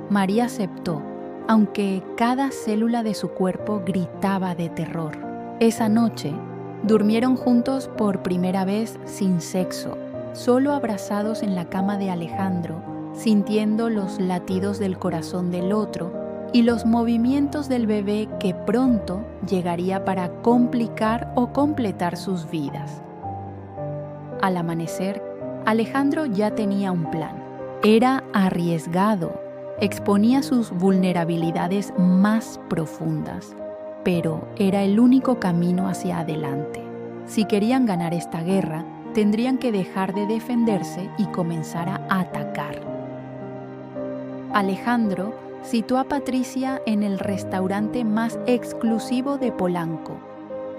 María aceptó, aunque cada célula de su cuerpo gritaba de terror. Esa noche, durmieron juntos por primera vez sin sexo, solo abrazados en la cama de Alejandro, sintiendo los latidos del corazón del otro y los movimientos del bebé que pronto llegaría para complicar o completar sus vidas. Al amanecer, Alejandro ya tenía un plan. Era arriesgado, exponía sus vulnerabilidades más profundas, pero era el único camino hacia adelante. Si querían ganar esta guerra, tendrían que dejar de defenderse y comenzar a atacar. Alejandro citó a Patricia en el restaurante más exclusivo de Polanco,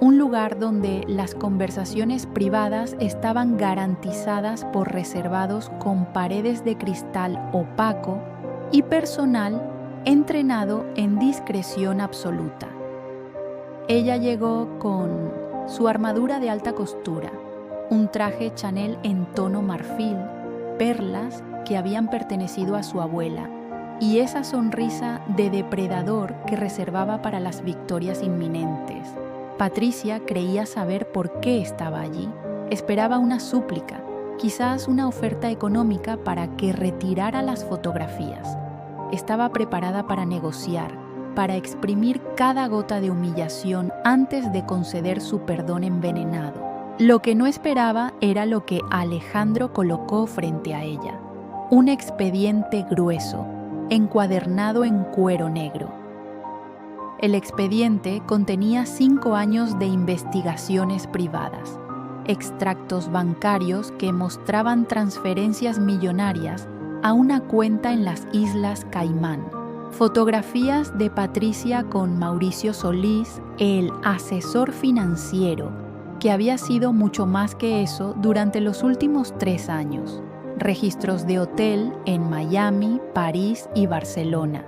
un lugar donde las conversaciones privadas estaban garantizadas por reservados con paredes de cristal opaco y personal entrenado en discreción absoluta. Ella llegó con su armadura de alta costura, un traje Chanel en tono marfil, perlas que habían pertenecido a su abuela y esa sonrisa de depredador que reservaba para las victorias inminentes. Patricia creía saber por qué estaba allí. Esperaba una súplica, quizás una oferta económica para que retirara las fotografías. Estaba preparada para negociar, para exprimir cada gota de humillación antes de conceder su perdón envenenado. Lo que no esperaba era lo que Alejandro colocó frente a ella: un expediente grueso, encuadernado en cuero negro. El expediente contenía 5 años de investigaciones privadas, extractos bancarios que mostraban transferencias millonarias a una cuenta en las Islas Caimán, fotografías de Patricia con Mauricio Solís, el asesor financiero, que había sido mucho más que eso durante los últimos 3 años, registros de hotel en Miami, París y Barcelona,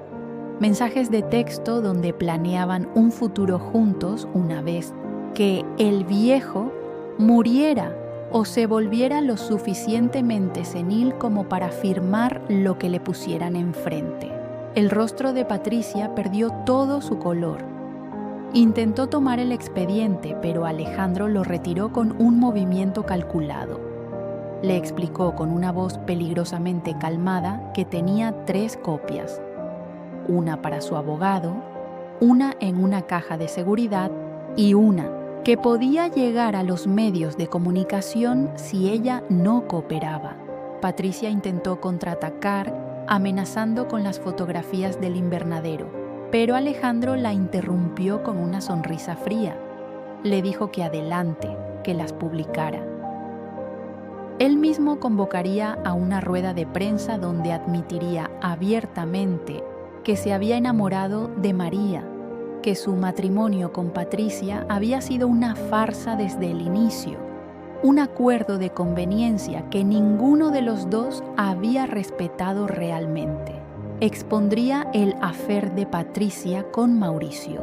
mensajes de texto donde planeaban un futuro juntos una vez que el viejo muriera o se volviera lo suficientemente senil como para firmar lo que le pusieran enfrente. El rostro de Patricia perdió todo su color. Intentó tomar el expediente, pero Alejandro lo retiró con un movimiento calculado. Le explicó con una voz peligrosamente calmada que tenía 3 copias. Una para su abogado, una en una caja de seguridad y una que podía llegar a los medios de comunicación si ella no cooperaba. Patricia intentó contraatacar, amenazando con las fotografías del invernadero, pero Alejandro la interrumpió con una sonrisa fría. Le dijo que adelante, que las publicara. Él mismo convocaría a una rueda de prensa donde admitiría abiertamente que se había enamorado de María, que su matrimonio con Patricia había sido una farsa desde el inicio, un acuerdo de conveniencia que ninguno de los dos había respetado realmente. Expondría el affair de Patricia con Mauricio,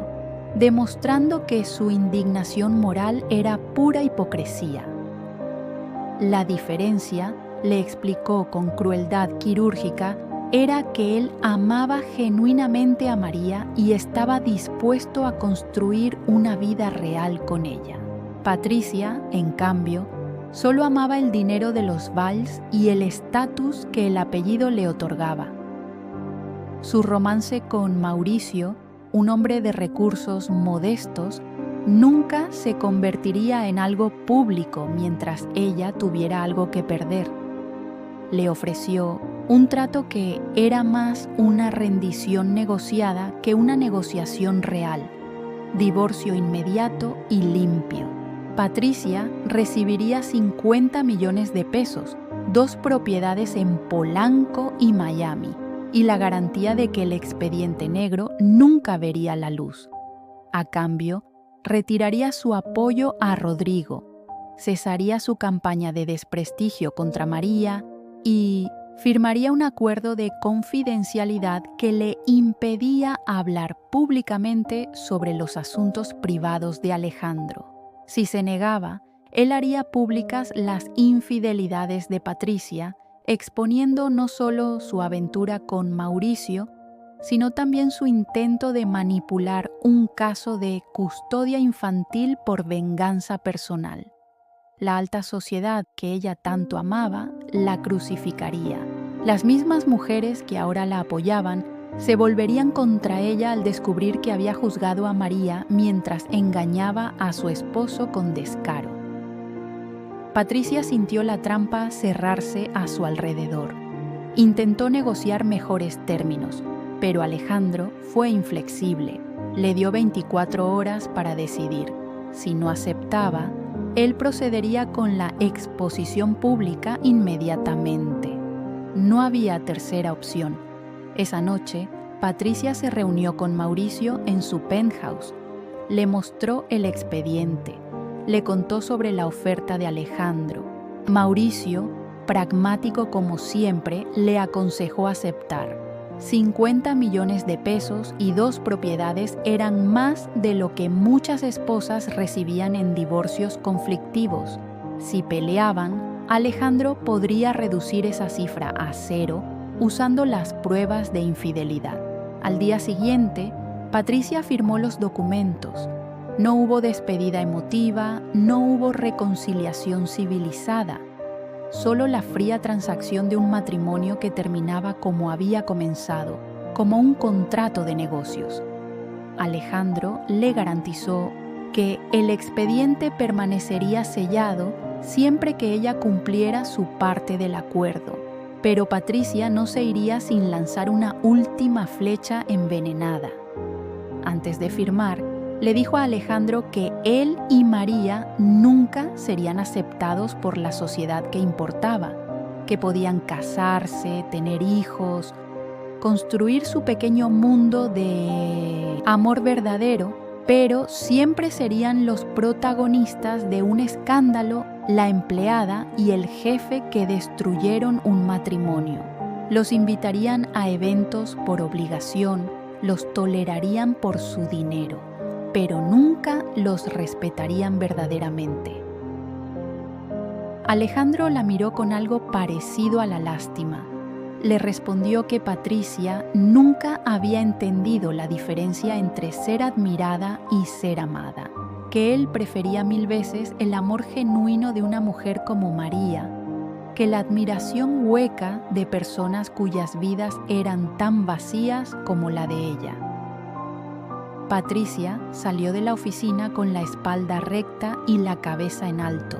demostrando que su indignación moral era pura hipocresía. La diferencia, le explicó con crueldad quirúrgica, era que él amaba genuinamente a María y estaba dispuesto a construir una vida real con ella. Patricia, en cambio, solo amaba el dinero de los Valls y el estatus que el apellido le otorgaba. Su romance con Mauricio, un hombre de recursos modestos, nunca se convertiría en algo público mientras ella tuviera algo que perder. Le ofreció un trato que era más una rendición negociada que una negociación real, divorcio inmediato y limpio. Patricia recibiría 50 millones de pesos, 2 propiedades en Polanco y Miami, y la garantía de que el expediente negro nunca vería la luz. A cambio, retiraría su apoyo a Rodrigo, cesaría su campaña de desprestigio contra María y firmaría un acuerdo de confidencialidad que le impedía hablar públicamente sobre los asuntos privados de Alejandro. Si se negaba, él haría públicas las infidelidades de Patricia, exponiendo no solo su aventura con Mauricio, sino también su intento de manipular un caso de custodia infantil por venganza personal. La alta sociedad que ella tanto amaba la crucificaría. Las mismas mujeres que ahora la apoyaban se volverían contra ella al descubrir que había juzgado a María mientras engañaba a su esposo con descaro. Patricia sintió la trampa cerrarse a su alrededor. Intentó negociar mejores términos, pero Alejandro fue inflexible. Le dio 24 horas para decidir. Si no aceptaba, él procedería con la exposición pública inmediatamente. No había tercera opción. Esa noche, Patricia se reunió con Mauricio en su penthouse. Le mostró el expediente. Le contó sobre la oferta de Alejandro. Mauricio, pragmático como siempre, le aconsejó aceptar. 50 millones de pesos y 2 propiedades eran más de lo que muchas esposas recibían en divorcios conflictivos. Si peleaban, Alejandro podría reducir esa cifra a 0 usando las pruebas de infidelidad. Al día siguiente, Patricia firmó los documentos. No hubo despedida emotiva, no hubo reconciliación civilizada. Solo la fría transacción de un matrimonio que terminaba como había comenzado, como un contrato de negocios. Alejandro le garantizó que el expediente permanecería sellado siempre que ella cumpliera su parte del acuerdo, pero Patricia no se iría sin lanzar una última flecha envenenada. Antes de firmar, le dijo a Alejandro que él y María nunca serían aceptados por la sociedad que importaba, que podían casarse, tener hijos, construir su pequeño mundo de amor verdadero, pero siempre serían los protagonistas de un escándalo, la empleada y el jefe que destruyeron un matrimonio. Los invitarían a eventos por obligación, los tolerarían por su dinero, pero nunca los respetarían verdaderamente. Alejandro la miró con algo parecido a la lástima. Le respondió que Patricia nunca había entendido la diferencia entre ser admirada y ser amada, que él prefería 1000 veces el amor genuino de una mujer como María, que la admiración hueca de personas cuyas vidas eran tan vacías como la de ella. Patricia salió de la oficina con la espalda recta y la cabeza en alto,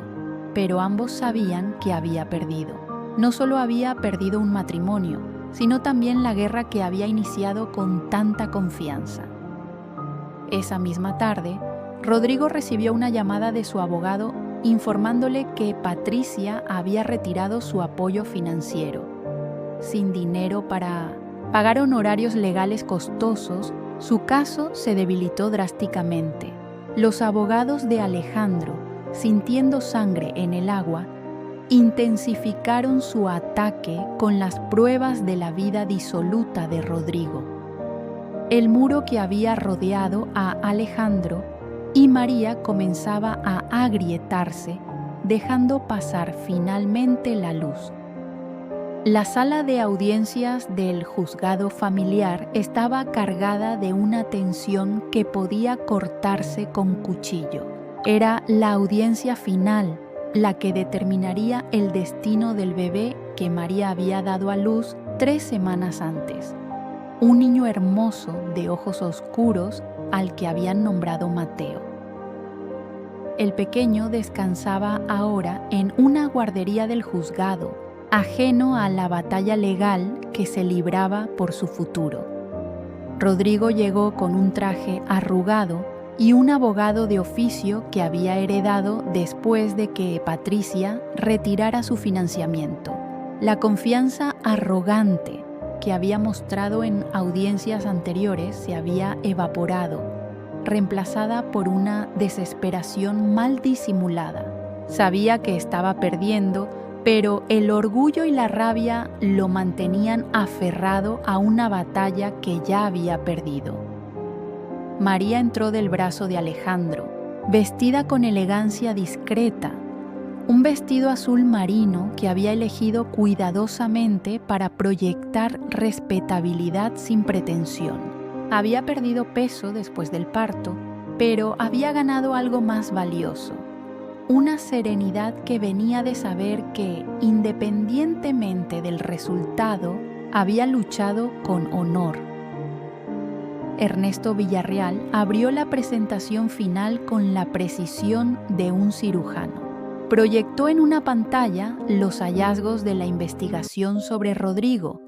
pero ambos sabían que había perdido. No solo había perdido un matrimonio, sino también la guerra que había iniciado con tanta confianza. Esa misma tarde, Rodrigo recibió una llamada de su abogado informándole que Patricia había retirado su apoyo financiero. Sin dinero para pagar honorarios legales costosos, su caso se debilitó drásticamente. Los abogados de Alejandro, sintiendo sangre en el agua, intensificaron su ataque con las pruebas de la vida disoluta de Rodrigo. El muro que había rodeado a Alejandro y María comenzaba a agrietarse, dejando pasar finalmente la luz. La sala de audiencias del juzgado familiar estaba cargada de una tensión que podía cortarse con cuchillo. Era la audiencia final, la que determinaría el destino del bebé que María había dado a luz 3 semanas antes. Un niño hermoso de ojos oscuros al que habían nombrado Mateo. El pequeño descansaba ahora en una guardería del juzgado, ajeno a la batalla legal que se libraba por su futuro. Rodrigo llegó con un traje arrugado y un abogado de oficio que había heredado después de que Patricia retirara su financiamiento. La confianza arrogante que había mostrado en audiencias anteriores se había evaporado, reemplazada por una desesperación mal disimulada. Sabía que estaba perdiendo, pero el orgullo y la rabia lo mantenían aferrado a una batalla que ya había perdido. María entró del brazo de Alejandro, vestida con elegancia discreta, un vestido azul marino que había elegido cuidadosamente para proyectar respetabilidad sin pretensión. Había perdido peso después del parto, pero había ganado algo más valioso: una serenidad que venía de saber que, independientemente del resultado, había luchado con honor. Ernesto Villarreal abrió la presentación final con la precisión de un cirujano. Proyectó en una pantalla los hallazgos de la investigación sobre Rodrigo,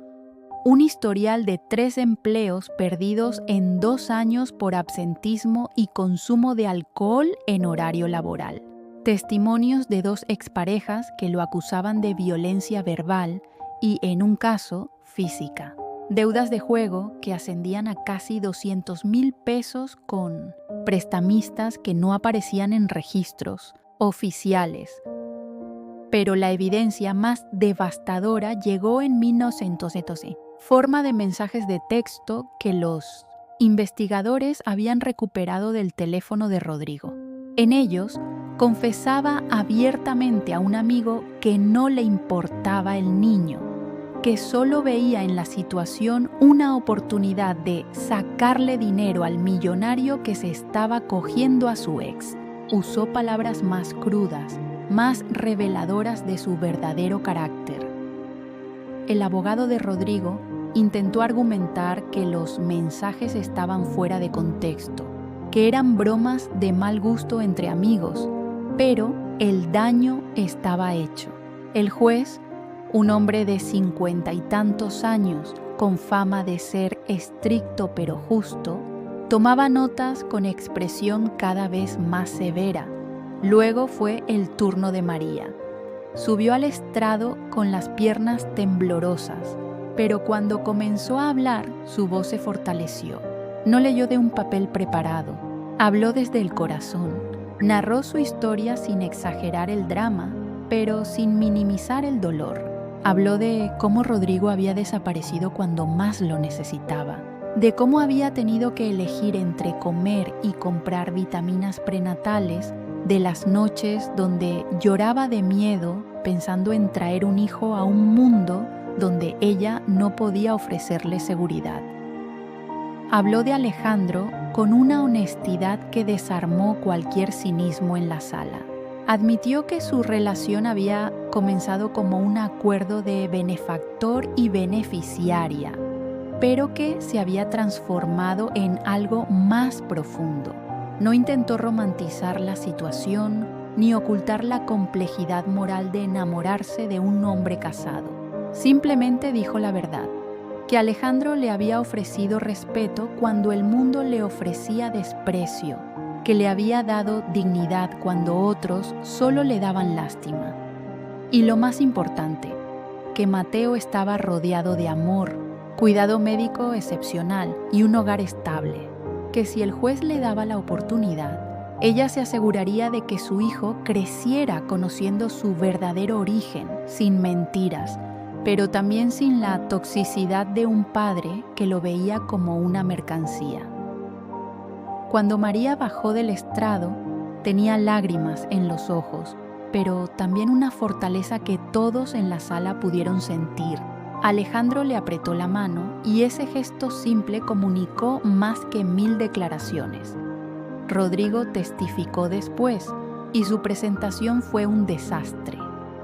un historial de 3 empleos perdidos en 2 años por absentismo y consumo de alcohol en horario laboral. Testimonios de 2 exparejas que lo acusaban de violencia verbal y, en un caso, física. Deudas de juego que ascendían a casi 200,000 pesos con prestamistas que no aparecían en registros oficiales. Pero la evidencia más devastadora llegó en 1912, forma de mensajes de texto que los investigadores habían recuperado del teléfono de Rodrigo. En ellos, confesaba abiertamente a un amigo que no le importaba el niño, que solo veía en la situación una oportunidad de sacarle dinero al millonario que se estaba cogiendo a su ex. Usó palabras más crudas, más reveladoras de su verdadero carácter. El abogado de Rodrigo intentó argumentar que los mensajes estaban fuera de contexto, que eran bromas de mal gusto entre amigos, pero el daño estaba hecho. El juez, un hombre de 50 y tantos años, con fama de ser estricto pero justo, tomaba notas con expresión cada vez más severa. Luego fue el turno de María. Subió al estrado con las piernas temblorosas, pero cuando comenzó a hablar, su voz se fortaleció. No leyó de un papel preparado, habló desde el corazón. Narró su historia sin exagerar el drama, pero sin minimizar el dolor. Habló de cómo Rodrigo había desaparecido cuando más lo necesitaba, de cómo había tenido que elegir entre comer y comprar vitaminas prenatales, de las noches donde lloraba de miedo pensando en traer un hijo a un mundo donde ella no podía ofrecerle seguridad. Habló de Alejandro con una honestidad que desarmó cualquier cinismo en la sala. Admitió que su relación había comenzado como un acuerdo de benefactor y beneficiaria, pero que se había transformado en algo más profundo. No intentó romantizar la situación ni ocultar la complejidad moral de enamorarse de un hombre casado. Simplemente dijo la verdad, que Alejandro le había ofrecido respeto cuando el mundo le ofrecía desprecio, que le había dado dignidad cuando otros solo le daban lástima. Y lo más importante, que Mateo estaba rodeado de amor, cuidado médico excepcional y un hogar estable, que si el juez le daba la oportunidad, ella se aseguraría de que su hijo creciera conociendo su verdadero origen, sin mentiras, pero también sin la toxicidad de un padre que lo veía como una mercancía. Cuando María bajó del estrado, tenía lágrimas en los ojos, pero también una fortaleza que todos en la sala pudieron sentir. Alejandro le apretó la mano y ese gesto simple comunicó más que 1000 declaraciones. Rodrigo testificó después y su presentación fue un desastre.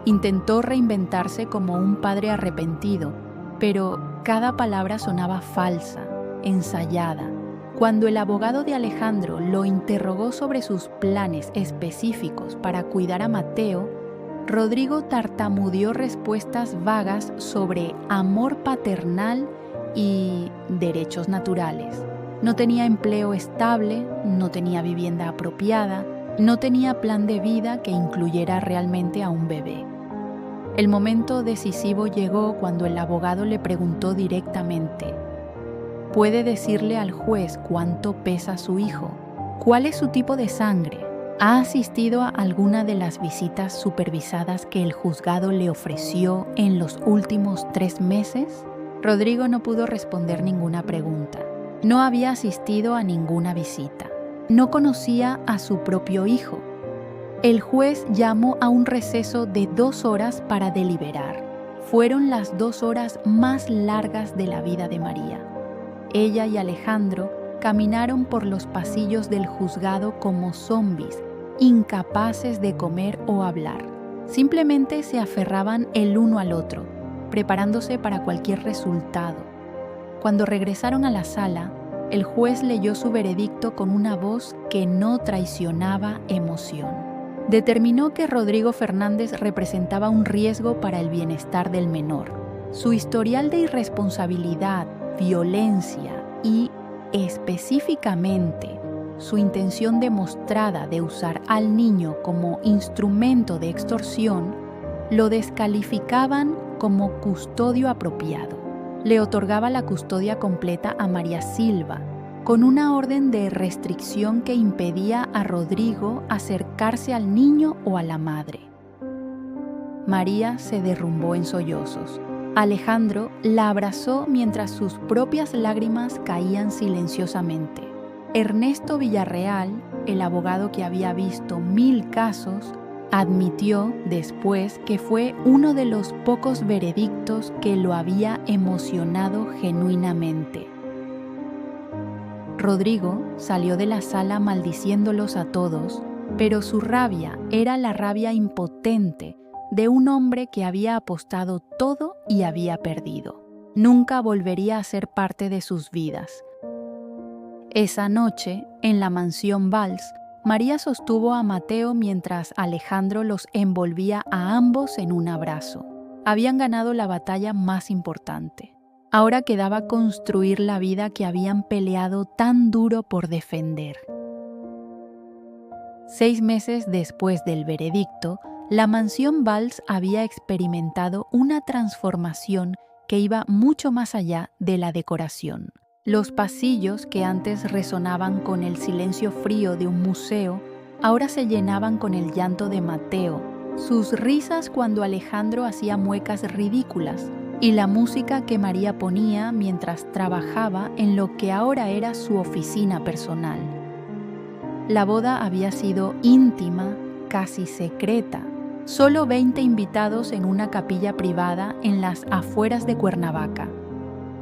Intentó reinventarse como un padre arrepentido, pero cada palabra sonaba falsa, ensayada. Cuando el abogado de Alejandro lo interrogó sobre sus planes específicos para cuidar a Mateo, Rodrigo tartamudeó respuestas vagas sobre amor paternal y derechos naturales. No tenía empleo estable, no tenía vivienda apropiada, no tenía plan de vida que incluyera realmente a un bebé. El momento decisivo llegó cuando el abogado le preguntó directamente: ¿puede decirle al juez cuánto pesa su hijo? ¿Cuál es su tipo de sangre? ¿Ha asistido a alguna de las visitas supervisadas que el juzgado le ofreció en los últimos 3 meses? Rodrigo no pudo responder ninguna pregunta. No había asistido a ninguna visita. No conocía a su propio hijo. El juez llamó a un receso de 2 horas para deliberar. Fueron las 2 horas más largas de la vida de María. Ella y Alejandro caminaron por los pasillos del juzgado como zombies, incapaces de comer o hablar. Simplemente se aferraban el uno al otro, preparándose para cualquier resultado. Cuando regresaron a la sala, el juez leyó su veredicto con una voz que no traicionaba emoción. Determinó que Rodrigo Fernández representaba un riesgo para el bienestar del menor. Su historial de irresponsabilidad, violencia y, específicamente, su intención demostrada de usar al niño como instrumento de extorsión lo descalificaban como custodio apropiado. Le otorgaba la custodia completa a María Silva, con una orden de restricción que impedía a Rodrigo acercarse al niño o a la madre. María se derrumbó en sollozos. Alejandro la abrazó mientras sus propias lágrimas caían silenciosamente. Ernesto Villarreal, el abogado que había visto 1000 casos, admitió después que fue uno de los pocos veredictos que lo había emocionado genuinamente. Rodrigo salió de la sala maldiciéndolos a todos, pero su rabia era la rabia impotente de un hombre que había apostado todo y había perdido. Nunca volvería a ser parte de sus vidas. Esa noche, en la mansión Valls, María sostuvo a Mateo mientras Alejandro los envolvía a ambos en un abrazo. Habían ganado la batalla más importante. Ahora quedaba construir la vida que habían peleado tan duro por defender. 6 meses después del veredicto, la mansión Valls había experimentado una transformación que iba mucho más allá de la decoración. Los pasillos que antes resonaban con el silencio frío de un museo, ahora se llenaban con el llanto de Mateo, sus risas cuando Alejandro hacía muecas ridículas y la música que María ponía mientras trabajaba en lo que ahora era su oficina personal. La boda había sido íntima, casi secreta. Solo 20 invitados en una capilla privada en las afueras de Cuernavaca.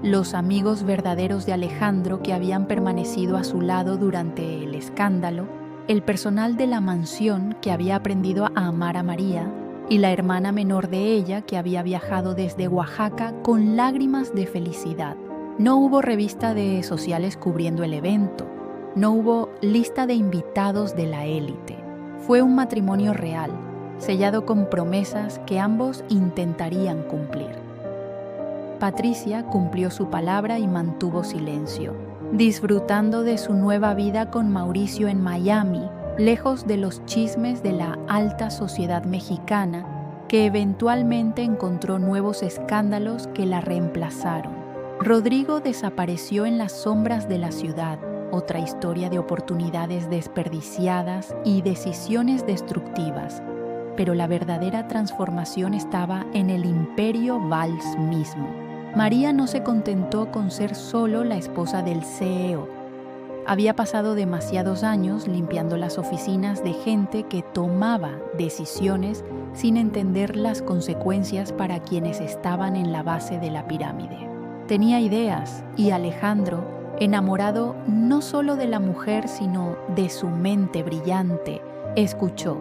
Los amigos verdaderos de Alejandro que habían permanecido a su lado durante el escándalo, el personal de la mansión que había aprendido a amar a María y la hermana menor de ella que había viajado desde Oaxaca con lágrimas de felicidad. No hubo revista de sociales cubriendo el evento, no hubo lista de invitados de la élite. Fue un matrimonio real, sellado con promesas que ambos intentarían cumplir. Patricia cumplió su palabra y mantuvo silencio, disfrutando de su nueva vida con Mauricio en Miami, lejos de los chismes de la alta sociedad mexicana, que eventualmente encontró nuevos escándalos que la reemplazaron. Rodrigo desapareció en las sombras de la ciudad, otra historia de oportunidades desperdiciadas y decisiones destructivas, pero la verdadera transformación estaba en el imperio Valls mismo. María no se contentó con ser solo la esposa del CEO. Había pasado demasiados años limpiando las oficinas de gente que tomaba decisiones sin entender las consecuencias para quienes estaban en la base de la pirámide. Tenía ideas y Alejandro, enamorado no solo de la mujer sino de su mente brillante, escuchó.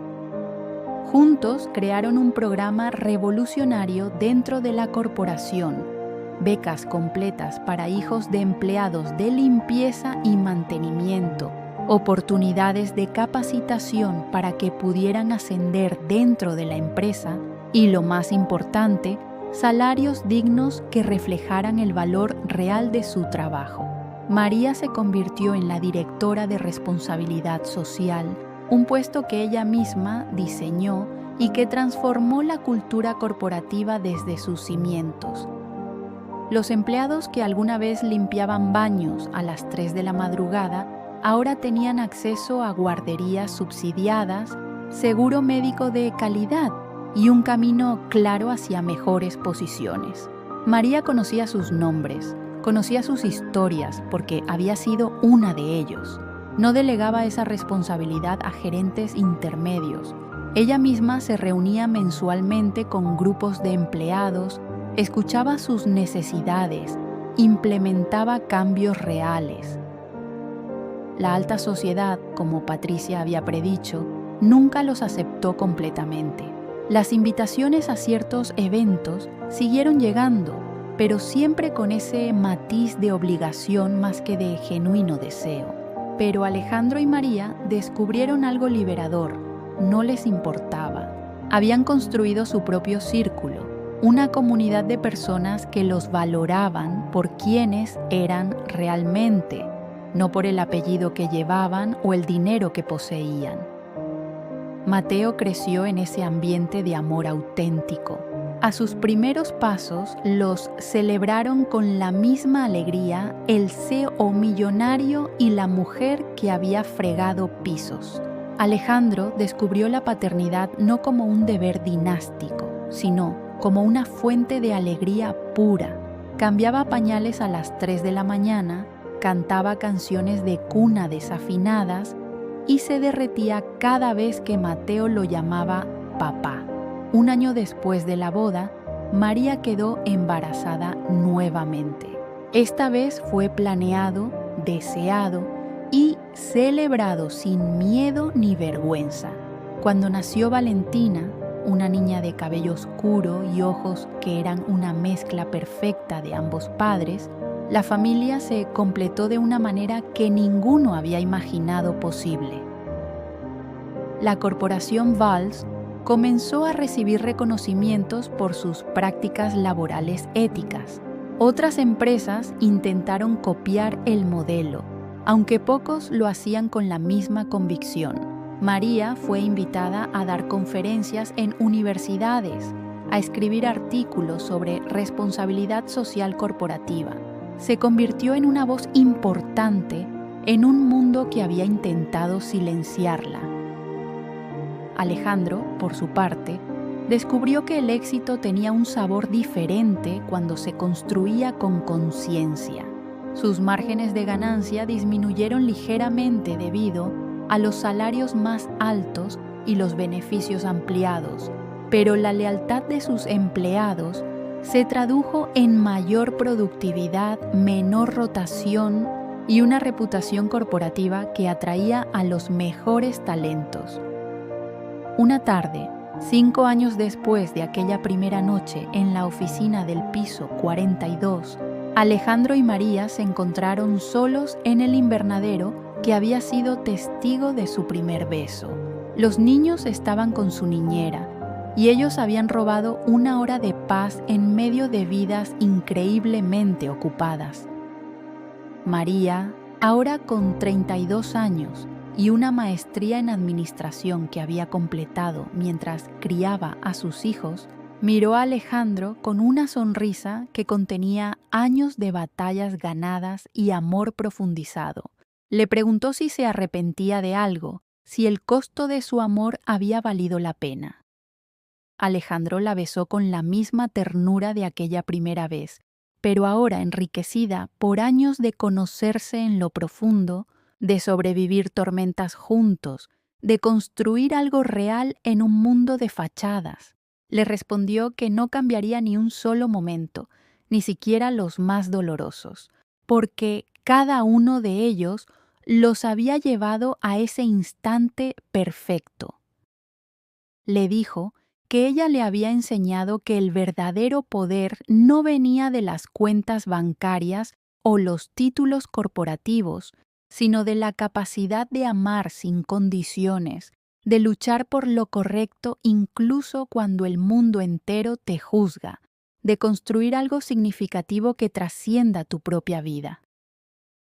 Juntos crearon un programa revolucionario dentro de la corporación. Becas completas para hijos de empleados de limpieza y mantenimiento, oportunidades de capacitación para que pudieran ascender dentro de la empresa y, lo más importante, salarios dignos que reflejaran el valor real de su trabajo. María se convirtió en la directora de responsabilidad social, un puesto que ella misma diseñó y que transformó la cultura corporativa desde sus cimientos. Los empleados que alguna vez limpiaban baños a las 3 de la madrugada ahora tenían acceso a guarderías subsidiadas, seguro médico de calidad y un camino claro hacia mejores posiciones. María conocía sus nombres, conocía sus historias porque había sido una de ellos. No delegaba esa responsabilidad a gerentes intermedios. Ella misma se reunía mensualmente con grupos de empleados, escuchaba sus necesidades, implementaba cambios reales. La alta sociedad, como Patricia había predicho, nunca los aceptó completamente. Las invitaciones a ciertos eventos siguieron llegando, pero siempre con ese matiz de obligación más que de genuino deseo. Pero Alejandro y María descubrieron algo liberador, no les importaba. Habían construido su propio círculo, una comunidad de personas que los valoraban por quienes eran realmente, no por el apellido que llevaban o el dinero que poseían. Mateo creció en ese ambiente de amor auténtico. A sus primeros pasos los celebraron con la misma alegría el CEO millonario y la mujer que había fregado pisos. Alejandro descubrió la paternidad no como un deber dinástico, sino como una fuente de alegría pura. Cambiaba pañales a las 3 de la mañana, cantaba canciones de cuna desafinadas y se derretía cada vez que Mateo lo llamaba papá. Un año después de la boda, María quedó embarazada nuevamente. Esta vez fue planeado, deseado y celebrado sin miedo ni vergüenza. Cuando nació Valentina, una niña de cabello oscuro y ojos que eran una mezcla perfecta de ambos padres, la familia se completó de una manera que ninguno había imaginado posible. La corporación Valls comenzó a recibir reconocimientos por sus prácticas laborales éticas. Otras empresas intentaron copiar el modelo, aunque pocos lo hacían con la misma convicción. María fue invitada a dar conferencias en universidades, a escribir artículos sobre responsabilidad social corporativa. Se convirtió en una voz importante en un mundo que había intentado silenciarla. Alejandro, por su parte, descubrió que el éxito tenía un sabor diferente cuando se construía con conciencia. Sus márgenes de ganancia disminuyeron ligeramente debido a los salarios más altos y los beneficios ampliados, pero la lealtad de sus empleados se tradujo en mayor productividad, menor rotación y una reputación corporativa que atraía a los mejores talentos. Una tarde, 5 años después de aquella primera noche en la oficina del piso 42, Alejandro y María se encontraron solos en el invernadero que había sido testigo de su primer beso. Los niños estaban con su niñera y ellos habían robado una hora de paz en medio de vidas increíblemente ocupadas. María, ahora con 32 años y una maestría en administración que había completado mientras criaba a sus hijos, miró a Alejandro con una sonrisa que contenía años de batallas ganadas y amor profundizado. Le preguntó si se arrepentía de algo, si el costo de su amor había valido la pena. Alejandro la besó con la misma ternura de aquella primera vez, pero ahora enriquecida por años de conocerse en lo profundo, de sobrevivir tormentas juntos, de construir algo real en un mundo de fachadas. Le respondió que no cambiaría ni un solo momento, ni siquiera los más dolorosos, porque cada uno de ellos los había llevado a ese instante perfecto. Le dijo que ella le había enseñado que el verdadero poder no venía de las cuentas bancarias o los títulos corporativos, sino de la capacidad de amar sin condiciones, de luchar por lo correcto incluso cuando el mundo entero te juzga, de construir algo significativo que trascienda tu propia vida.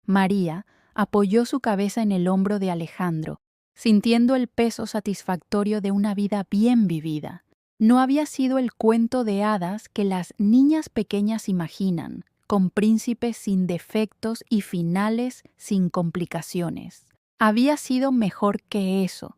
María apoyó su cabeza en el hombro de Alejandro, sintiendo el peso satisfactorio de una vida bien vivida. No había sido el cuento de hadas que las niñas pequeñas imaginan, con príncipes sin defectos y finales sin complicaciones. Había sido mejor que eso.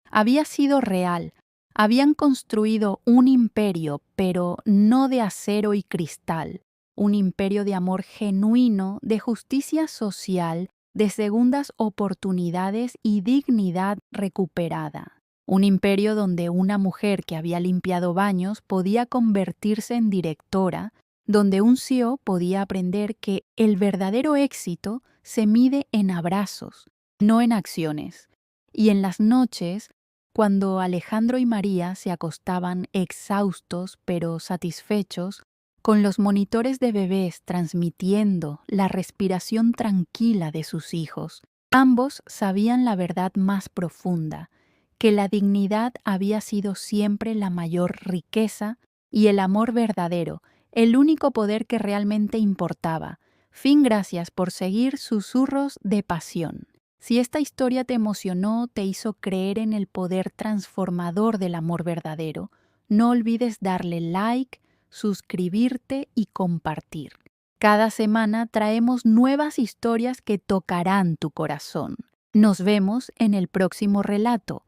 Había sido real. Habían construido un imperio, pero no de acero y cristal. Un imperio de amor genuino, de justicia social, de segundas oportunidades y dignidad recuperada. Un imperio donde una mujer que había limpiado baños podía convertirse en directora, donde un CEO podía aprender que el verdadero éxito se mide en abrazos, no en acciones. Y en las noches, cuando Alejandro y María se acostaban exhaustos pero satisfechos, con los monitores de bebés transmitiendo la respiración tranquila de sus hijos, ambos sabían la verdad más profunda, que la dignidad había sido siempre la mayor riqueza y el amor verdadero, el único poder que realmente importaba. Fin, gracias por seguir Susurros de Pasión. Si esta historia te emocionó, te hizo creer en el poder transformador del amor verdadero, no olvides darle like, suscribirte y compartir. Cada semana traemos nuevas historias que tocarán tu corazón. Nos vemos en el próximo relato.